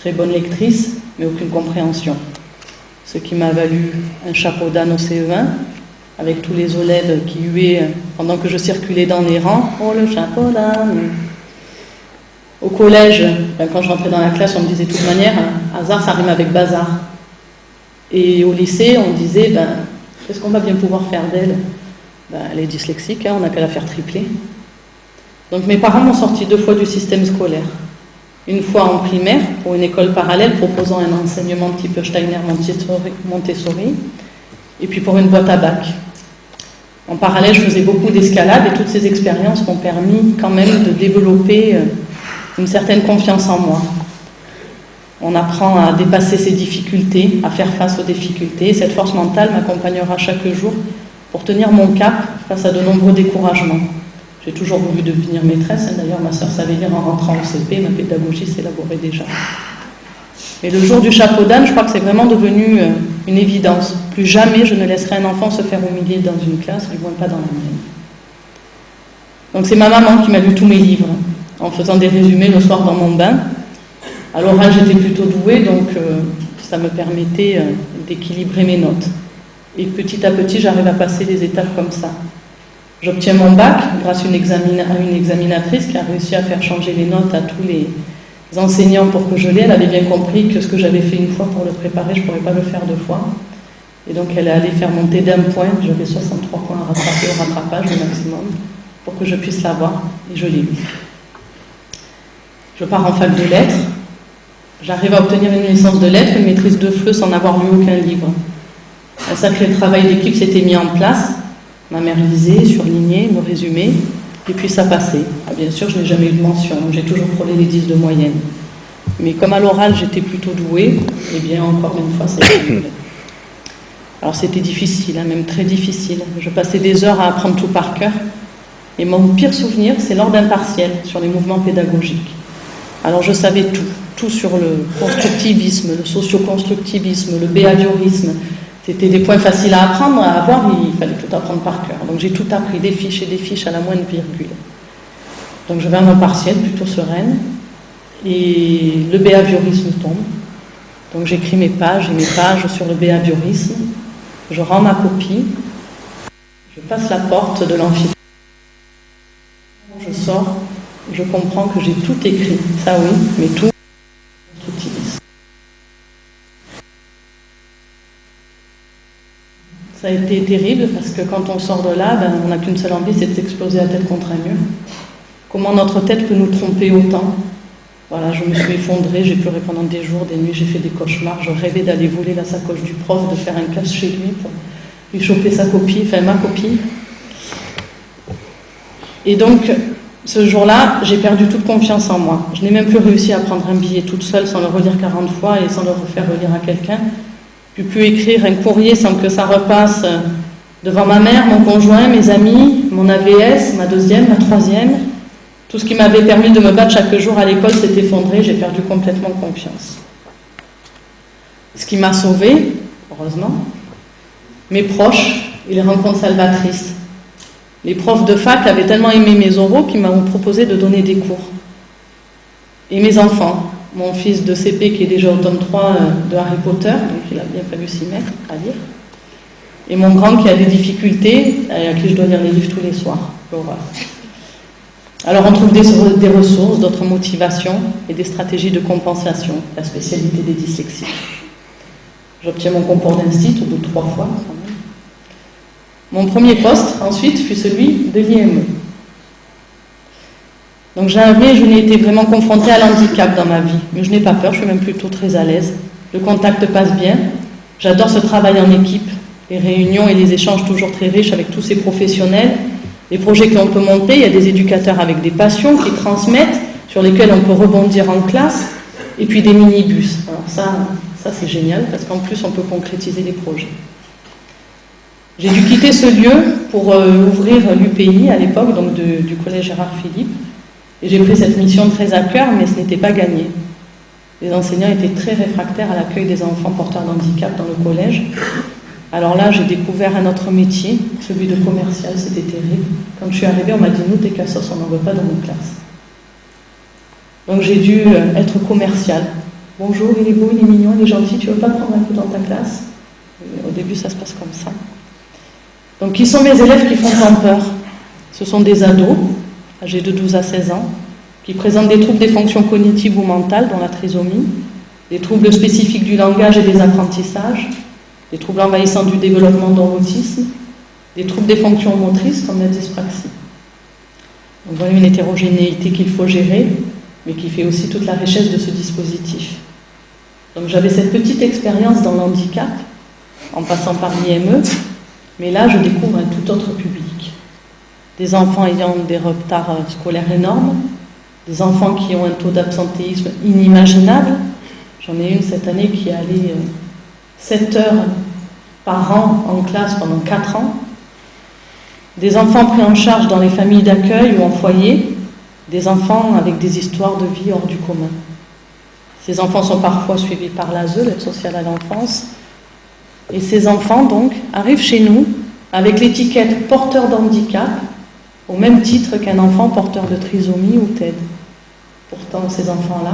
Très bonne lectrice, mais aucune compréhension. Ce qui m'a valu un chapeau d'âne au CE1, avec tous les OLED qui huaient pendant que je circulais dans les rangs. Oh, le chapeau d'âne! Au collège, quand je rentrais dans la classe, on me disait de toute manière, hasard, ça rime avec bazar. Et au lycée, on disait, qu'est-ce qu'on va bien pouvoir faire d'elle? Elle est dyslexique, on n'a qu'à la faire tripler. Donc mes parents m'ont sorti 2 fois du système scolaire. Une fois en primaire, pour une école parallèle proposant un enseignement type Steiner-Montessori, et puis pour une boîte à bac. En parallèle, je faisais beaucoup d'escalade et toutes ces expériences m'ont permis quand même de développer une certaine confiance en moi. On apprend à dépasser ses difficultés, à faire face aux difficultés, et cette force mentale m'accompagnera chaque jour pour tenir mon cap face à de nombreux découragements. J'ai toujours voulu devenir maîtresse, d'ailleurs ma sœur savait lire en rentrant au CP, ma pédagogie s'élaborait déjà. Mais le jour du chapeau d'âne, je crois que c'est vraiment devenu une évidence. Plus jamais je ne laisserai un enfant se faire humilier dans une classe, du moins pas dans la mienne. Donc c'est ma maman qui m'a lu tous mes livres, en faisant des résumés le soir dans mon bain. À l'oral, j'étais plutôt douée, donc ça me permettait d'équilibrer mes notes. Et petit à petit, j'arrive à passer des étapes comme ça. J'obtiens mon bac grâce à une examinatrice qui a réussi à faire changer les notes à tous les enseignants pour que je l'aie. Elle avait bien compris que ce que j'avais fait une fois pour le préparer, je ne pourrais pas le faire 2 fois. Et donc elle est allée faire monter d'1 point. J'avais 63 points à rattraper au rattrapage au maximum pour que je puisse l'avoir. Et je l'ai eu. Je pars en fac de lettres. J'arrive à obtenir une licence de lettres, une maîtrise de FLE sans avoir lu aucun livre. Un sacré travail d'équipe s'était mis en place. Ma mère lisait, surlignait, me résumait, et puis ça passait. Ah, bien sûr, je n'ai jamais eu de mention, j'ai toujours frôlé les 10 de moyenne. Mais comme à l'oral, j'étais plutôt douée, eh bien, encore une fois, c'était... Alors c'était difficile, même très difficile. Je passais des heures à apprendre tout par cœur. Et mon pire souvenir, c'est lors d'un partiel sur les mouvements pédagogiques. Alors je savais tout sur le constructivisme, le socio-constructivisme, le behaviorisme. C'était des points faciles à apprendre, à avoir, il fallait tout apprendre par cœur. Donc j'ai tout appris, des fiches et des fiches à la moindre virgule. Donc je vais à mon partiel, plutôt sereine, et le behaviorisme tombe. Donc j'écris mes pages sur le behaviorisme, je rends ma copie, je passe la porte de l'amphithéâtre, je sors, je comprends que j'ai tout écrit, ça oui, mais tout constructiviste. Ça a été terrible parce que quand on sort de là, on n'a qu'une seule envie, c'est de s'exploser la tête contre un mur. Comment notre tête peut nous tromper autant? Voilà, je me suis effondrée, j'ai pleuré pendant des jours, des nuits, j'ai fait des cauchemars, je rêvais d'aller voler la sacoche du prof, de faire un casse chez lui pour lui choper sa copie, enfin ma copie. Et donc, ce jour-là, j'ai perdu toute confiance en moi. Je n'ai même plus réussi à prendre un billet toute seule sans le relire 40 fois et sans le refaire relire à quelqu'un. J'ai pu écrire un courrier sans que ça repasse devant ma mère, mon conjoint, mes amis, mon AVS, ma 2e, ma 3e. Tout ce qui m'avait permis de me battre chaque jour à l'école s'est effondré, j'ai perdu complètement confiance. Ce qui m'a sauvée, heureusement, mes proches et les rencontres salvatrices. Les profs de fac avaient tellement aimé mes oraux qu'ils m'ont proposé de donner des cours. Et mes enfants, mon fils de CP qui est déjà au tome 3 de Harry Potter, donc il a bien fallu s'y mettre à lire, et mon grand qui a des difficultés, à qui je dois lire les livres tous les soirs, l'horreur. Alors on trouve des ressources, d'autres motivations et des stratégies de compensation, la spécialité des dyslexiques. J'obtiens mon concours d'instit au bout de 3 fois. Mon premier poste, ensuite, fut celui de l'IME. Donc jamais je n'ai été vraiment confrontée à l'handicap dans ma vie, mais je n'ai pas peur, je suis même plutôt très à l'aise. Le contact passe bien, j'adore ce travail en équipe, les réunions et les échanges toujours très riches avec tous ces professionnels, les projets qu'on peut monter, il y a des éducateurs avec des passions qui transmettent, sur lesquels on peut rebondir en classe, et puis des minibus. Alors ça c'est génial, parce qu'en plus on peut concrétiser les projets. J'ai dû quitter ce lieu pour ouvrir l'UPI à l'époque, donc du collège Gérard Philippe. Et j'ai pris cette mission très à cœur, mais ce n'était pas gagné. Les enseignants étaient très réfractaires à l'accueil des enfants porteurs d'handicap dans le collège. Alors là, j'ai découvert un autre métier, celui de commercial, c'était terrible. Quand je suis arrivée, on m'a dit « Nous, tes cassos, on n'en veut pas dans nos classes ». Donc j'ai dû être commercial. « Bonjour, il est beau, il est mignon, il est gentil, tu ne veux pas prendre un coup dans ta classe ?» Au début, ça se passe comme ça. Donc, qui sont mes élèves qui font tant peur? Ce sont des ados, âgés de 12 à 16 ans, qui présentent des troubles des fonctions cognitives ou mentales, dont la trisomie, des troubles spécifiques du langage et des apprentissages, des troubles envahissants du développement dont l'autisme, des troubles des fonctions motrices comme la dyspraxie. Donc voilà une hétérogénéité qu'il faut gérer, mais qui fait aussi toute la richesse de ce dispositif. Donc j'avais cette petite expérience dans l'handicap, en passant par l'IME, mais là je découvre un tout autre public. Des enfants ayant des retards scolaires énormes, des enfants qui ont un taux d'absentéisme inimaginable. J'en ai une cette année qui est allée 7 heures par an en classe pendant 4 ans. Des enfants pris en charge dans les familles d'accueil ou en foyer, des enfants avec des histoires de vie hors du commun. Ces enfants sont parfois suivis par l'ASE, l'aide sociale à l'enfance. Et ces enfants, donc, arrivent chez nous avec l'étiquette porteur d'handicap, au même titre qu'un enfant porteur de trisomie ou TED. Pourtant, ces enfants-là,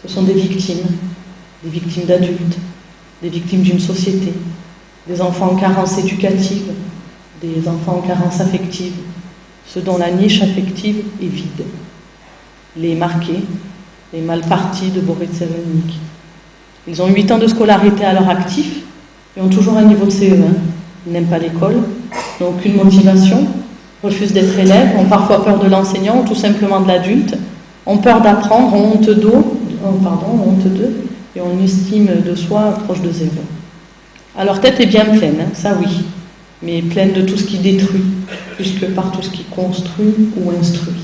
ce sont des victimes d'adultes, des victimes d'une société, des enfants en carence éducative, des enfants en carence affective, ceux dont la niche affective est vide, les marqués, les mal partis de Boris Cyrulnik. Ils ont 8 ans de scolarité à leur actif et ont toujours un niveau de CE1. Ils n'aiment pas l'école, n'ont aucune motivation, refusent d'être élèves, ont parfois peur de l'enseignant ou tout simplement de l'adulte, ont peur d'apprendre, ont honte d'eux et ont une estime de soi proche de zéro. Alors, leur tête est bien pleine, ça oui, mais pleine de tout ce qui détruit, plus que par tout ce qui construit ou instruit.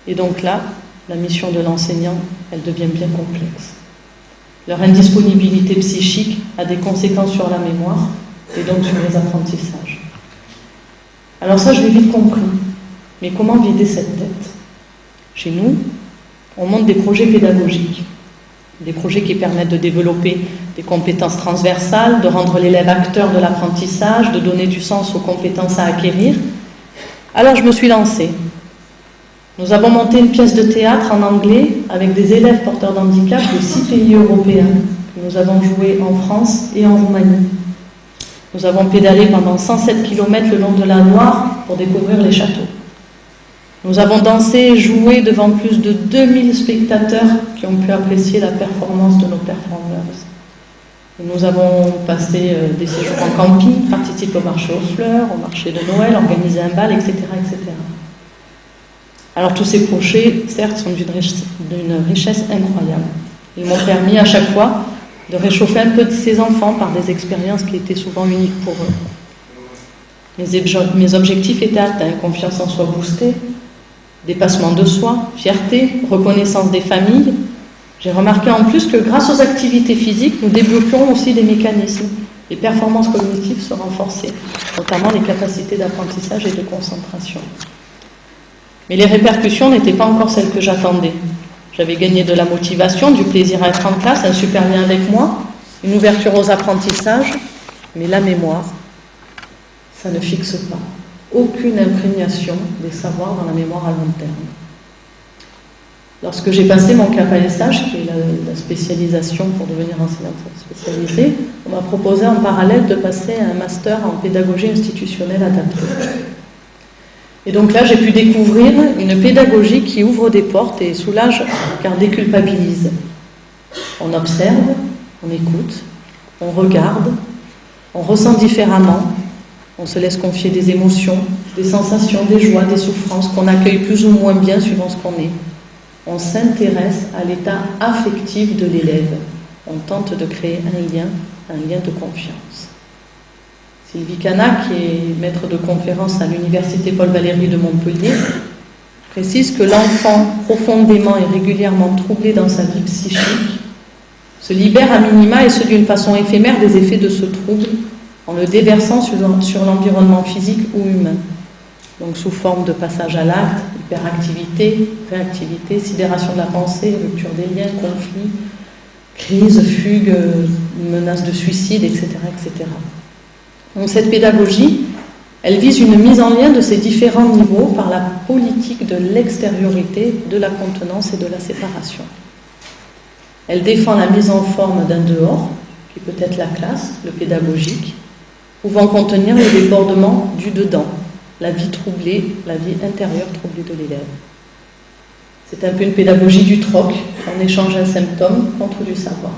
Et donc là, la mission de l'enseignant, elle devient bien complexe. Leur indisponibilité psychique a des conséquences sur la mémoire et donc sur les apprentissages. Alors ça, je l'ai vite compris. Mais comment vider cette tête ? Chez nous, on monte des projets pédagogiques, des projets qui permettent de développer des compétences transversales, de rendre l'élève acteur de l'apprentissage, de donner du sens aux compétences à acquérir. Alors je me suis lancée. Nous avons monté une pièce de théâtre en anglais avec des élèves porteurs d'handicap de 6 pays européens que nous avons joué en France et en Roumanie. Nous avons pédalé pendant 107 km le long de la Loire pour découvrir les châteaux. Nous avons dansé et joué devant plus de 2000 spectateurs qui ont pu apprécier la performance de nos performeuses. Et nous avons passé des séjours en camping, participé au marché aux fleurs, au marché de Noël, organisé un bal, etc., etc. Alors tous ces projets, certes, sont d'une richesse incroyable. Ils m'ont permis à chaque fois de réchauffer un peu de ces enfants par des expériences qui étaient souvent uniques pour eux. Mes objectifs étaient atteints, confiance en soi boostée, dépassement de soi, fierté, reconnaissance des familles. J'ai remarqué en plus que grâce aux activités physiques, nous débloquions aussi des mécanismes. Les performances cognitives se renforçaient, notamment les capacités d'apprentissage et de concentration. Mais les répercussions n'étaient pas encore celles que j'attendais. J'avais gagné de la motivation, du plaisir à être en classe, un super lien avec moi, une ouverture aux apprentissages, mais la mémoire, ça ne fixe pas. Aucune imprégnation des savoirs dans la mémoire à long terme. Lorsque j'ai passé mon CAPASH, qui est la spécialisation pour devenir enseignante spécialisée, on m'a proposé en parallèle de passer un master en pédagogie institutionnelle adaptée. Et donc là, j'ai pu découvrir une pédagogie qui ouvre des portes et soulage car déculpabilise. On observe, on écoute, on regarde, on ressent différemment, on se laisse confier des émotions, des sensations, des joies, des souffrances qu'on accueille plus ou moins bien suivant ce qu'on est. On s'intéresse à l'état affectif de l'élève. On tente de créer un lien de confiance. Sylvie Cana, qui est maître de conférence à l'université Paul Valéry de Montpellier, précise que l'enfant profondément et régulièrement troublé dans sa vie psychique se libère à minima et ce d'une façon éphémère des effets de ce trouble en le déversant sur l'environnement physique ou humain. Donc sous forme de passage à l'acte, hyperactivité, réactivité, sidération de la pensée, rupture des liens, conflit, crise, fugue, menace de suicide, etc., etc. Donc cette pédagogie, elle vise une mise en lien de ces différents niveaux par la politique de l'extériorité, de la contenance et de la séparation. Elle défend la mise en forme d'un dehors, qui peut être la classe, le pédagogique, pouvant contenir le débordement du dedans, la vie troublée, la vie intérieure troublée de l'élève. C'est un peu une pédagogie du troc, on échange un symptôme contre du savoir.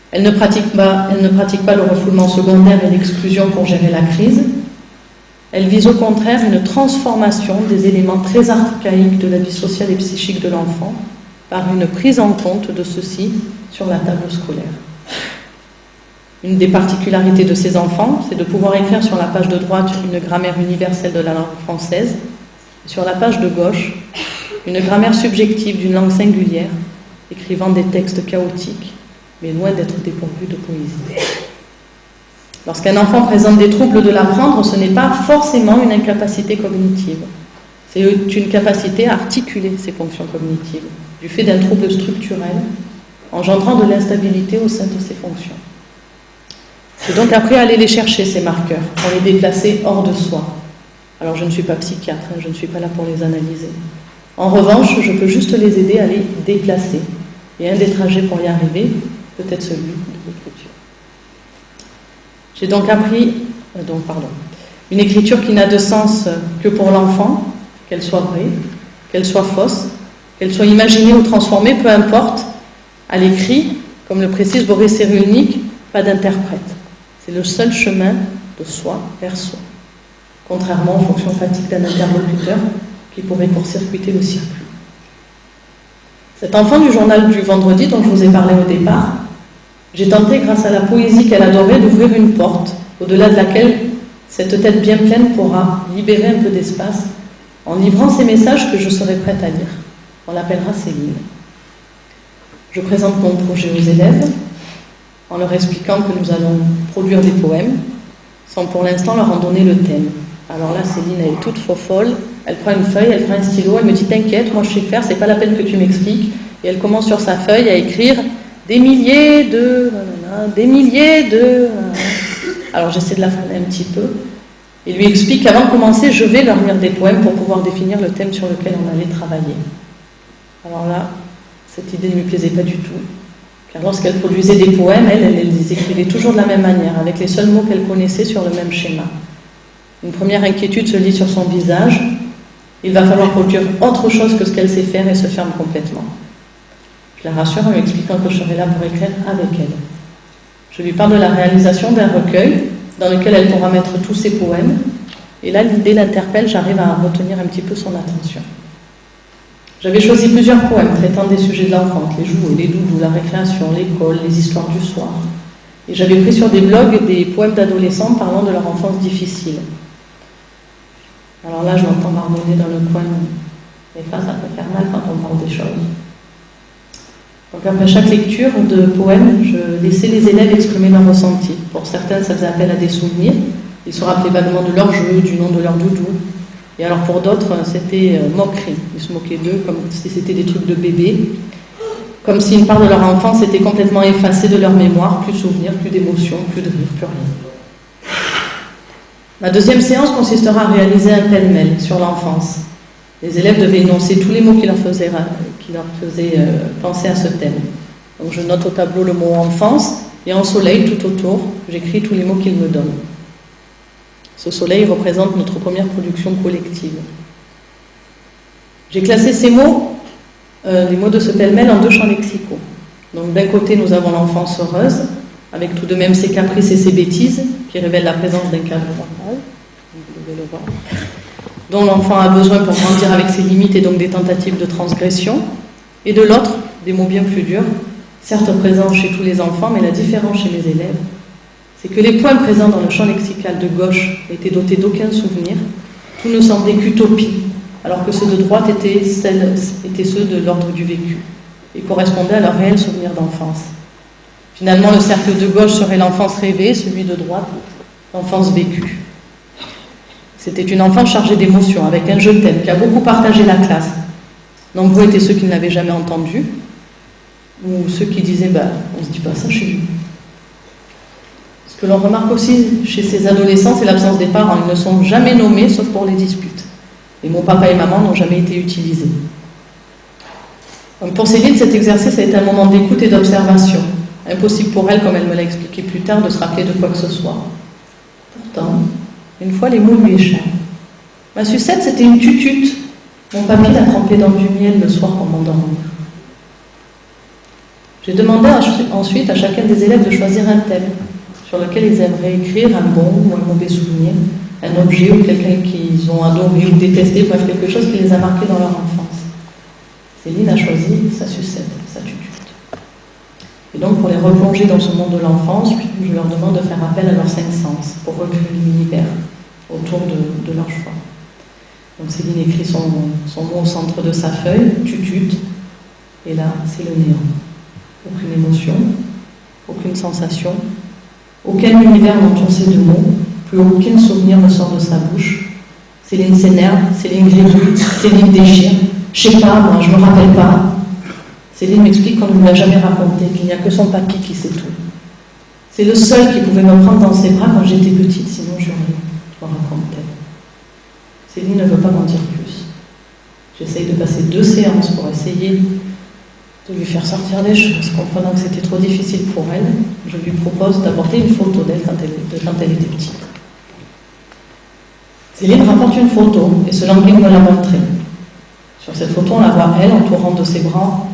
Elle ne pratique pas le refoulement secondaire et l'exclusion pour gérer la crise. Elle vise au contraire une transformation des éléments très archaïques de la vie sociale et psychique de l'enfant par une prise en compte de ceux-ci sur la table scolaire. Une des particularités de ces enfants, c'est de pouvoir écrire sur la page de droite une grammaire universelle de la langue française, et sur la page de gauche, une grammaire subjective d'une langue singulière, écrivant des textes chaotiques, mais loin d'être dépourvus de poésie. Lorsqu'un enfant présente des troubles de l'apprendre, ce n'est pas forcément une incapacité cognitive. C'est une capacité à articuler ces fonctions cognitives, du fait d'un trouble structurel, engendrant de l'instabilité au sein de ces fonctions. J'ai donc appris à aller les chercher, ces marqueurs, pour les déplacer hors de soi. Alors je ne suis pas psychiatre, je ne suis pas là pour les analyser. En revanche, je peux juste les aider à les déplacer. Et un des trajets pour y arriver, peut-être celui de l'écriture. J'ai donc appris, une écriture qui n'a de sens que pour l'enfant, qu'elle soit vraie, qu'elle soit fausse, qu'elle soit imaginée ou transformée, peu importe. À l'écrit, comme le précise Boris Cyrulnik, pas d'interprète. C'est le seul chemin de soi vers soi, contrairement aux fonctions pratiques d'un interlocuteur qui pourrait court-circuiter le circuit. Cet enfant du journal du vendredi dont je vous ai parlé au départ, j'ai tenté, grâce à la poésie qu'elle adorait, d'ouvrir une porte, au-delà de laquelle cette tête bien pleine pourra libérer un peu d'espace en livrant ces messages que je serai prête à lire. On l'appellera Céline. Je présente mon projet aux élèves en leur expliquant que nous allons produire des poèmes sans pour l'instant leur en donner le thème. Alors là, Céline, elle est toute folle, elle prend une feuille, elle prend un stylo, elle me dit « T'inquiète, moi je sais faire, c'est pas la peine que tu m'expliques ». Et elle commence sur sa feuille à écrire « des milliers de… ». Alors j'essaie de la freiner un petit peu et lui explique qu'avant de commencer, je vais leur lire des poèmes pour pouvoir définir le thème sur lequel on allait travailler. Alors là, cette idée ne lui plaisait pas du tout, car lorsqu'elle produisait des poèmes, elle les écrivait toujours de la même manière, avec les seuls mots qu'elle connaissait sur le même schéma. Une première inquiétude se lit sur son visage. Il va falloir produire autre chose que ce qu'elle sait faire et se ferme complètement. Je la rassure en lui expliquant que je serai là pour écrire avec elle. Je lui parle de la réalisation d'un recueil dans lequel elle pourra mettre tous ses poèmes. Et là, l'idée l'interpelle, j'arrive à retenir un petit peu son attention. J'avais choisi plusieurs poèmes traitant des sujets de l'enfance, les jouets, les doudous, la récréation, l'école, les histoires du soir. Et j'avais pris sur des blogs des poèmes d'adolescents parlant de leur enfance difficile. Alors là, je l'entends marmonner dans le coin. Mais ça peut faire mal quand on parle des choses. Donc après chaque lecture de poème, je laissais les élèves exprimer leurs ressentis. Pour certains, ça faisait appel à des souvenirs. Ils se rappelaient vaguement de leur jeu, du nom de leur doudou. Et alors pour d'autres, c'était moquerie. Ils se moquaient d'eux comme si c'était des trucs de bébé. Comme si une part de leur enfance était complètement effacée de leur mémoire. Plus de souvenirs, plus d'émotions, plus de rire, plus rien. Ma deuxième séance consistera à réaliser un pêle-mêle sur l'enfance. Les élèves devaient énoncer tous les mots qui leur faisaient penser à ce thème. Donc je note au tableau le mot enfance et en soleil tout autour, j'écris tous les mots qu'ils me donnent. Ce soleil représente notre première production collective. J'ai classé ces mots, les mots de ce pêle-mêle, en deux champs lexicaux. Donc d'un côté, nous avons l'enfance heureuse, avec tout de même ses caprices et ses bêtises, qui révèlent la présence d'un cadre moral, vous devez le voir, dont l'enfant a besoin pour grandir avec ses limites et donc des tentatives de transgression. Et de l'autre, des mots bien plus durs, certes présents chez tous les enfants, mais la différence chez les élèves, c'est que les points présents dans le champ lexical de gauche étaient dotés d'aucun souvenir, tout ne semblait qu'utopie, alors que ceux de droite étaient ceux de l'ordre du vécu, et correspondaient à leur réel souvenir d'enfance. Finalement, le cercle de gauche serait l'enfance rêvée, celui de droite, l'enfance vécue. C'était une enfance chargée d'émotions, avec un je t'aime, qui a beaucoup partagé la classe. Nombreux étaient ceux qui ne l'avaient jamais entendu, ou ceux qui disaient on ne se dit pas ça chez nous. Ce que l'on remarque aussi chez ces adolescents, c'est l'absence des parents. Ils ne sont jamais nommés, sauf pour les disputes. Les mots papa et maman n'ont jamais été utilisés. Donc pour Céline, cet exercice a été un moment d'écoute et d'observation. Impossible pour elle, comme elle me l'a expliqué plus tard, de se rappeler de quoi que ce soit. Pourtant, une fois les mots lui échappent. Ma sucette, c'était une tutute. Mon papy l'a trempée dans du miel le soir pour m'endormir. J'ai demandé ensuite à chacun des élèves de choisir un thème sur lequel ils aimeraient écrire un bon ou un mauvais souvenir, un objet ou quelqu'un qu'ils ont adoré ou détesté, bref, quelque chose qui les a marqués dans leur enfance. Céline a choisi sa sucette, sa tutute. Et donc, pour les replonger dans ce monde de l'enfance, je leur demande de faire appel à leurs 5 sens pour recréer l'univers autour de leur choix. Donc Céline écrit son mot au centre de sa feuille, tutute, et là, c'est le néant. Aucune émotion, aucune sensation, aucun univers n'entoure ces 2 mots, plus aucun souvenir ne sort de sa bouche. Céline s'énerve, Céline gribouille, Céline déchire. Je sais pas, moi, je me rappelle pas. Céline m'explique qu'on ne lui a jamais raconté, qu'il n'y a que son papy qui sait tout. C'est le seul qui pouvait me prendre dans ses bras quand j'étais petite, sinon je me racontais. Céline ne veut pas m'en dire plus. J'essaye de passer 2 séances pour essayer de lui faire sortir des choses, comprenant que c'était trop difficile pour elle. Je lui propose d'apporter une photo d'elle quand elle était petite. Céline rapporte une photo et ce Langling me l'a montrée. Sur cette photo, on la voit elle entourant de ses bras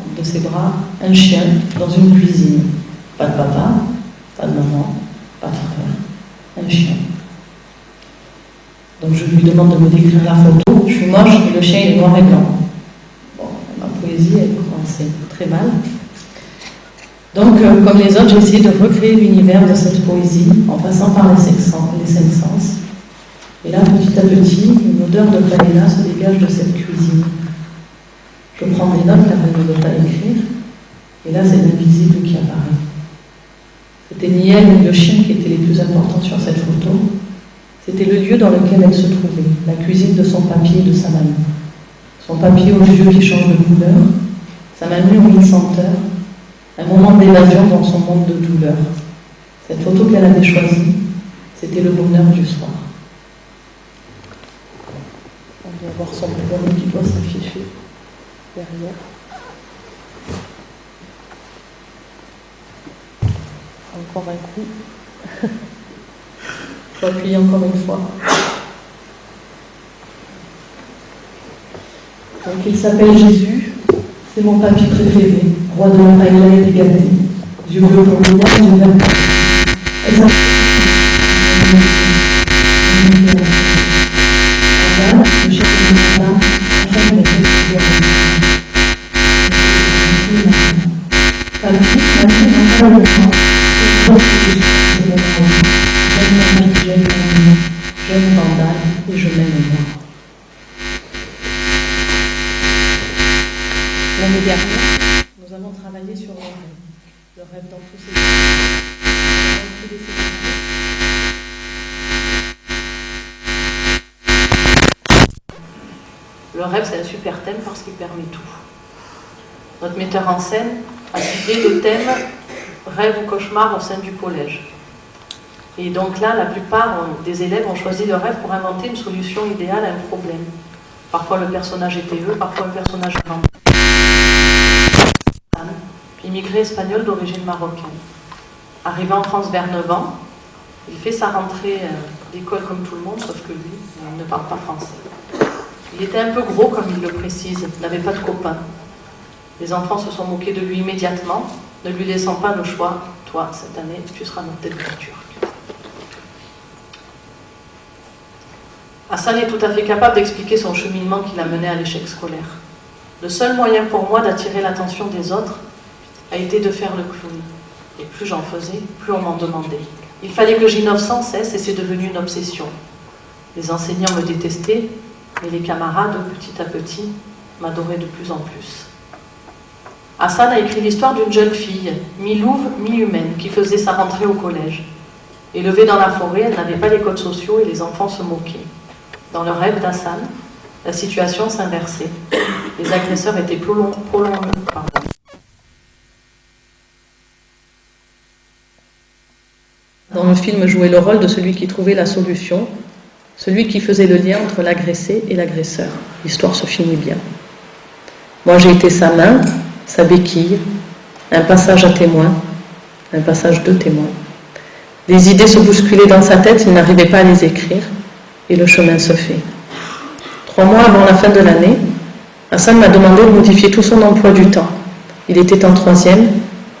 un chien dans une cuisine. Pas de papa, pas de maman, pas de frère, un chien. Donc je lui demande de me décrire la photo. Je suis moche et le chien est noir et blanc. Bon, ma poésie, elle commençait très mal. Donc, comme les autres, j'ai essayé de recréer l'univers de cette poésie en passant par les 5 sens. Et là, petit à petit, une odeur de paella se dégage de cette cuisine. Je prends des notes car elle ne veut pas écrire. Et là, c'est l'invisible qui apparaît. C'était ni elle ni le chien qui étaient les plus importants sur cette photo. C'était le lieu dans lequel elle se trouvait, la cuisine de son papy et de sa mamie. Son papy aux yeux qui change de couleur, sa mamie aux 1000 senteurs, un moment d'évasion dans son monde de douleur. Cette photo qu'elle avait choisie, c'était le bonheur du soir. On va voir son bonheur qui doit s'afficher derrière. Encore un coup. Je vais appuyer encore une fois. Donc il s'appelle Jésus, c'est mon papy préféré, roi de la paella et des gâtés. Dieu veut pour le roi, Dieu veut pour elle s'appelle le chef de matin, enfin il a fait plusieurs papy, j'aime le temps. J'aime Vandal et je m'aime moi. L'année dernière, nous avons travaillé sur le rêve dans tous ses Le rêve, c'est un super thème parce qu'il permet tout. Notre metteur en scène a cité le thème rêve ou cauchemar au sein du collège. Et donc là, la plupart des élèves ont choisi le rêve pour inventer une solution idéale à un problème. Parfois le personnage était eux, parfois le personnage inventé. Immigré espagnol d'origine marocaine. Arrivé en France vers 9 ans, il fait sa rentrée d'école comme tout le monde, sauf que lui, il ne parle pas français. Il était un peu gros, comme il le précise, n'avait pas de copains. Les enfants se sont moqués de lui immédiatement, ne lui laissant pas le choix. Toi, cette année, tu seras notre tête de turc. Hassan est tout à fait capable d'expliquer son cheminement qui l'a mené à l'échec scolaire. Le seul moyen pour moi d'attirer l'attention des autres a été de faire le clown. Et plus j'en faisais, plus on m'en demandait. Il fallait que j'innove sans cesse et c'est devenu une obsession. Les enseignants me détestaient, mais les camarades, petit à petit, m'adoraient de plus en plus. Hassan a écrit l'histoire d'une jeune fille, mi-louve, mi-humaine, qui faisait sa rentrée au collège. Élevée dans la forêt, elle n'avait pas les codes sociaux et les enfants se moquaient. Dans le rêve d'Hassan, la situation s'inversait. Les agresseurs étaient prolongés. Dans le film, jouait le rôle de celui qui trouvait la solution, celui qui faisait le lien entre l'agressé et l'agresseur. L'histoire se finit bien. Moi, j'ai été sa main, sa béquille, un passage à témoin, un passage de témoin. Des idées se bousculaient dans sa tête, il n'arrivait pas à les écrire, et le chemin se fait. 3 mois avant la fin de l'année, Hassan m'a demandé de modifier tout son emploi du temps. Il était en 3e,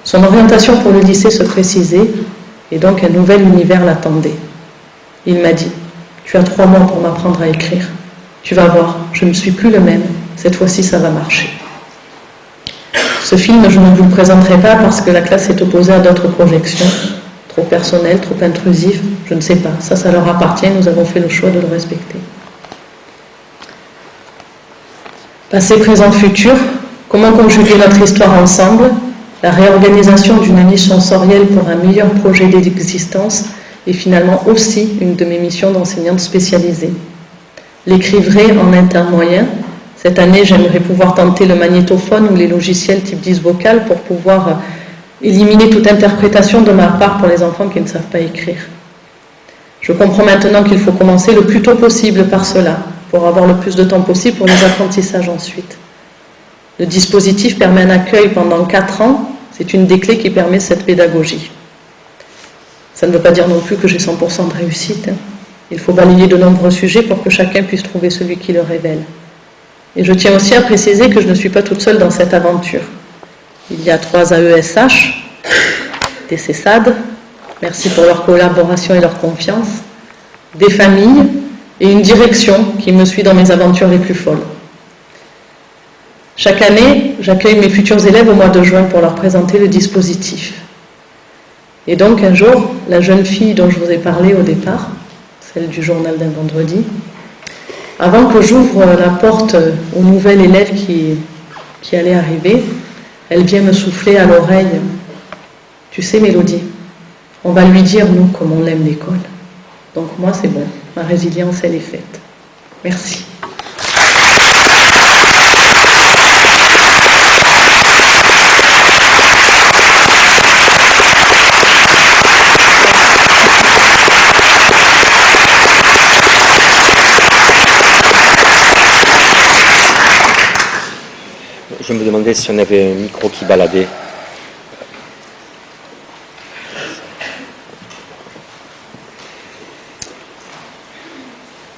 son orientation pour le lycée se précisait, et donc un nouvel univers l'attendait. Il m'a dit, tu as 3 mois pour m'apprendre à écrire. Tu vas voir, je ne suis plus le même, cette fois-ci ça va marcher. Ce film, je ne vous le présenterai pas parce que la classe est opposée à d'autres projections, trop personnelles, trop intrusives, je ne sais pas. Ça leur appartient, nous avons fait le choix de le respecter. Passé, présent, futur, comment conjuguer notre histoire ensemble? La réorganisation d'une niche sensorielle pour un meilleur projet d'existence est finalement aussi une de mes missions d'enseignante spécialisée. l'écrivrai en interne moyen. Cette année, j'aimerais pouvoir tenter le magnétophone ou les logiciels type 10 vocal pour pouvoir éliminer toute interprétation de ma part pour les enfants qui ne savent pas écrire. Je comprends maintenant qu'il faut commencer le plus tôt possible par cela, pour avoir le plus de temps possible pour les apprentissages ensuite. Le dispositif permet un accueil pendant 4 ans, c'est une des clés qui permet cette pédagogie. Ça ne veut pas dire non plus que j'ai 100% de réussite. Il faut balayer de nombreux sujets pour que chacun puisse trouver celui qui le révèle. Et je tiens aussi à préciser que je ne suis pas toute seule dans cette aventure. Il y a 3 AESH, des CESAD, merci pour leur collaboration et leur confiance, des familles et une direction qui me suit dans mes aventures les plus folles. Chaque année, j'accueille mes futurs élèves au mois de juin pour leur présenter le dispositif. Et donc un jour, la jeune fille dont je vous ai parlé au départ, celle du journal d'un vendredi, avant que j'ouvre la porte au nouvel élève qui allait arriver, elle vient me souffler à l'oreille. Tu sais, Mélodie, on va lui dire, nous, comme on l'aime l'école. Donc moi, c'est bon. Ma résilience, elle est faite. Merci. Je me demandais si on avait un micro qui baladait.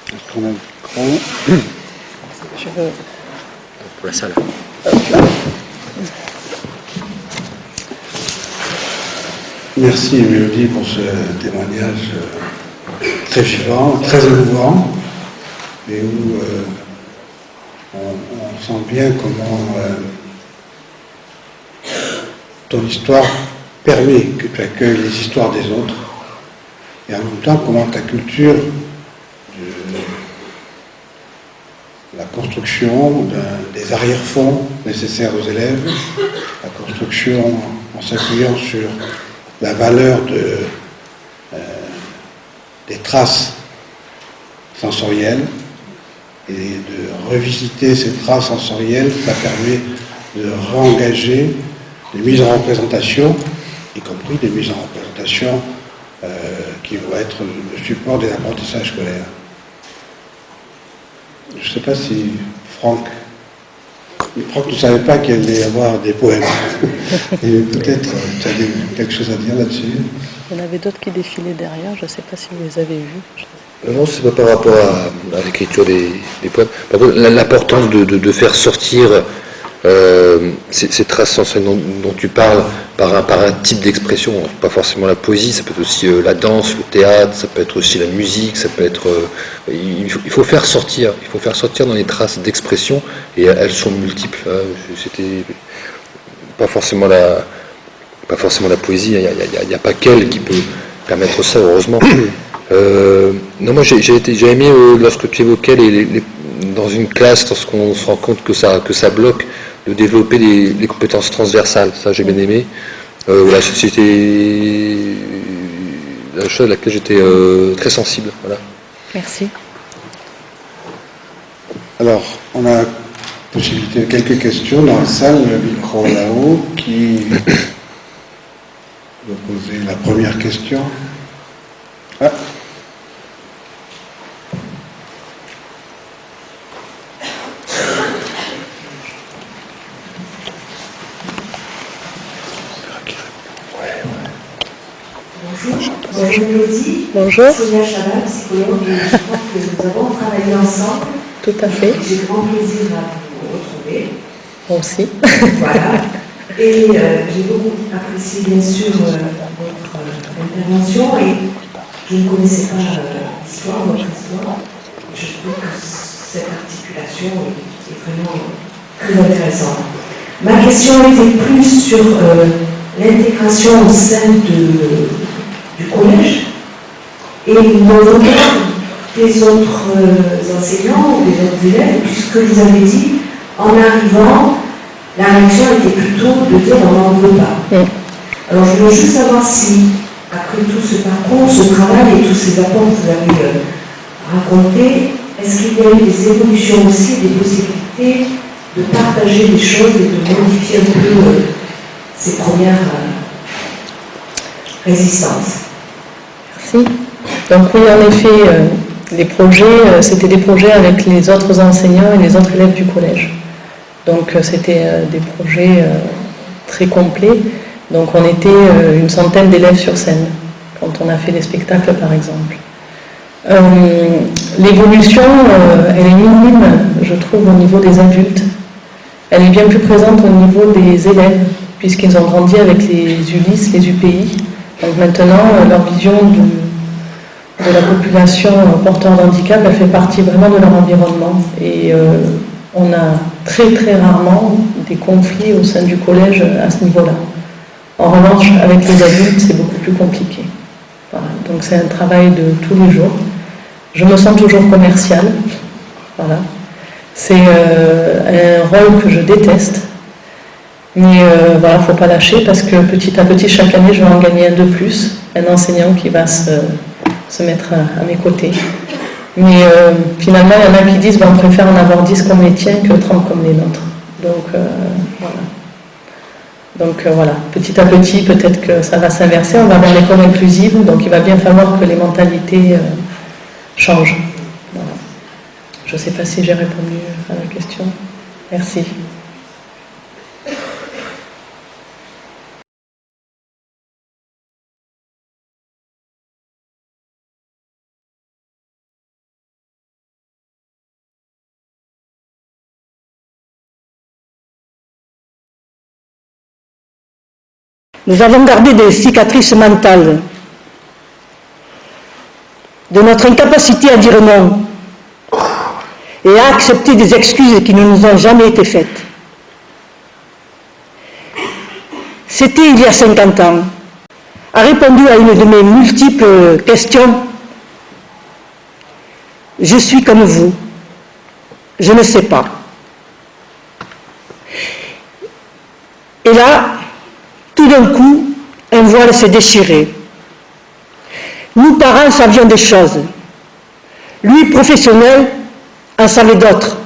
Est-ce qu'on a un micro? Je veux... Pour la salle. Merci Mélodie pour ce témoignage très vivant, très émouvant, et où on sent bien comment ton histoire permet que tu accueilles les histoires des autres, et en même temps comment ta culture de la construction des arrière-fonds nécessaires aux élèves, la construction en s'appuyant sur la valeur des traces sensorielles, et de revisiter ces traces sensorielles, ça permet de réengager des mises en représentation, y compris des mises en représentation qui vont être le support des apprentissages scolaires. Je ne sais pas si Franck ne savait pas qu'il allait y avoir des poèmes. Et peut-être tu as quelque chose à dire là-dessus. Il y en avait d'autres qui défilaient derrière, je ne sais pas si vous les avez vus. Non, c'est pas par rapport à l'écriture des poèmes. Par contre, l'importance de faire sortir ces traces sensorielles dont tu parles par un type d'expression, pas forcément la poésie, ça peut être aussi la danse, le théâtre, ça peut être aussi la musique, ça peut être... il faut faire sortir dans les traces d'expression, et elles sont multiples. C'était pas forcément la poésie, il n'y a pas qu'elle qui peut permettre ça, heureusement. Non, moi j'ai aimé lorsque tu évoquais dans une classe, lorsqu'on se rend compte que ça bloque, de développer les compétences transversales. Ça, j'ai bien aimé. Voilà, c'était la chose à laquelle j'étais très sensible. Voilà. Merci. Alors, on a possibilité de quelques questions dans la salle, le micro là-haut, qui va poser la première question. Ah. Bonjour Mélodie. Bonjour. Sonia Chabat, psychologue, et je crois que nous avons travaillé ensemble. Tout à fait. J'ai grand plaisir à vous retrouver. Moi aussi. Voilà. Et j'ai beaucoup apprécié bien sûr votre intervention, et je ne connaissais pas votre histoire. Je trouve que cette articulation est vraiment très intéressante. Ma question était plus sur l'intégration au sein du collège et dans le regard des autres enseignants ou des autres élèves, puisque vous avez dit, en arrivant, la réaction était plutôt de dire on n'en veut pas. Alors je voulais juste savoir si, après tout ce parcours, ce travail et tous ces apports que vous avez racontés, est-ce qu'il y a eu des évolutions aussi, des possibilités de partager des choses et de modifier un peu ces premières résistances? Merci. Donc oui, en effet, les projets, c'était des projets avec les autres enseignants et les autres élèves du collège. Donc c'était des projets très complets. Donc on était une centaine d'élèves sur scène quand on a fait les spectacles, par exemple. L'évolution, elle est minime, je trouve, au niveau des adultes. Elle est bien plus présente au niveau des élèves, puisqu'ils ont grandi avec les ULIS, les UPI. Donc maintenant, leur vision de la population porteur de handicap, elle fait partie vraiment de leur environnement. Et on a très très rarement des conflits au sein du collège à ce niveau-là. En revanche, avec les adultes, c'est beaucoup plus compliqué. Voilà. Donc c'est un travail de tous les jours. Je me sens toujours commerciale. Voilà. C'est un rôle que je déteste. Mais voilà, il ne faut pas lâcher parce que petit à petit, chaque année, je vais en gagner un de plus. Un enseignant qui va se mettre à mes côtés. Mais finalement, il y en a qui disent on préfère en avoir 10 comme les tiens que 30 comme les nôtres. Donc voilà. Donc voilà, petit à petit, peut-être que ça va s'inverser. On va vers l'école inclusive, donc il va bien falloir que les mentalités changent. Voilà. Je ne sais pas si j'ai répondu à la question. Merci. Nous avons gardé des cicatrices mentales de notre incapacité à dire non et à accepter des excuses qui ne nous ont jamais été faites. C'était il y a 50 ans, a répondu à une de mes multiples questions. Je suis comme vous, je ne sais pas. Et là, tout d'un coup, un voile s'est déchiré. Nous, parents, savions des choses. Lui, professionnel, en savait d'autres.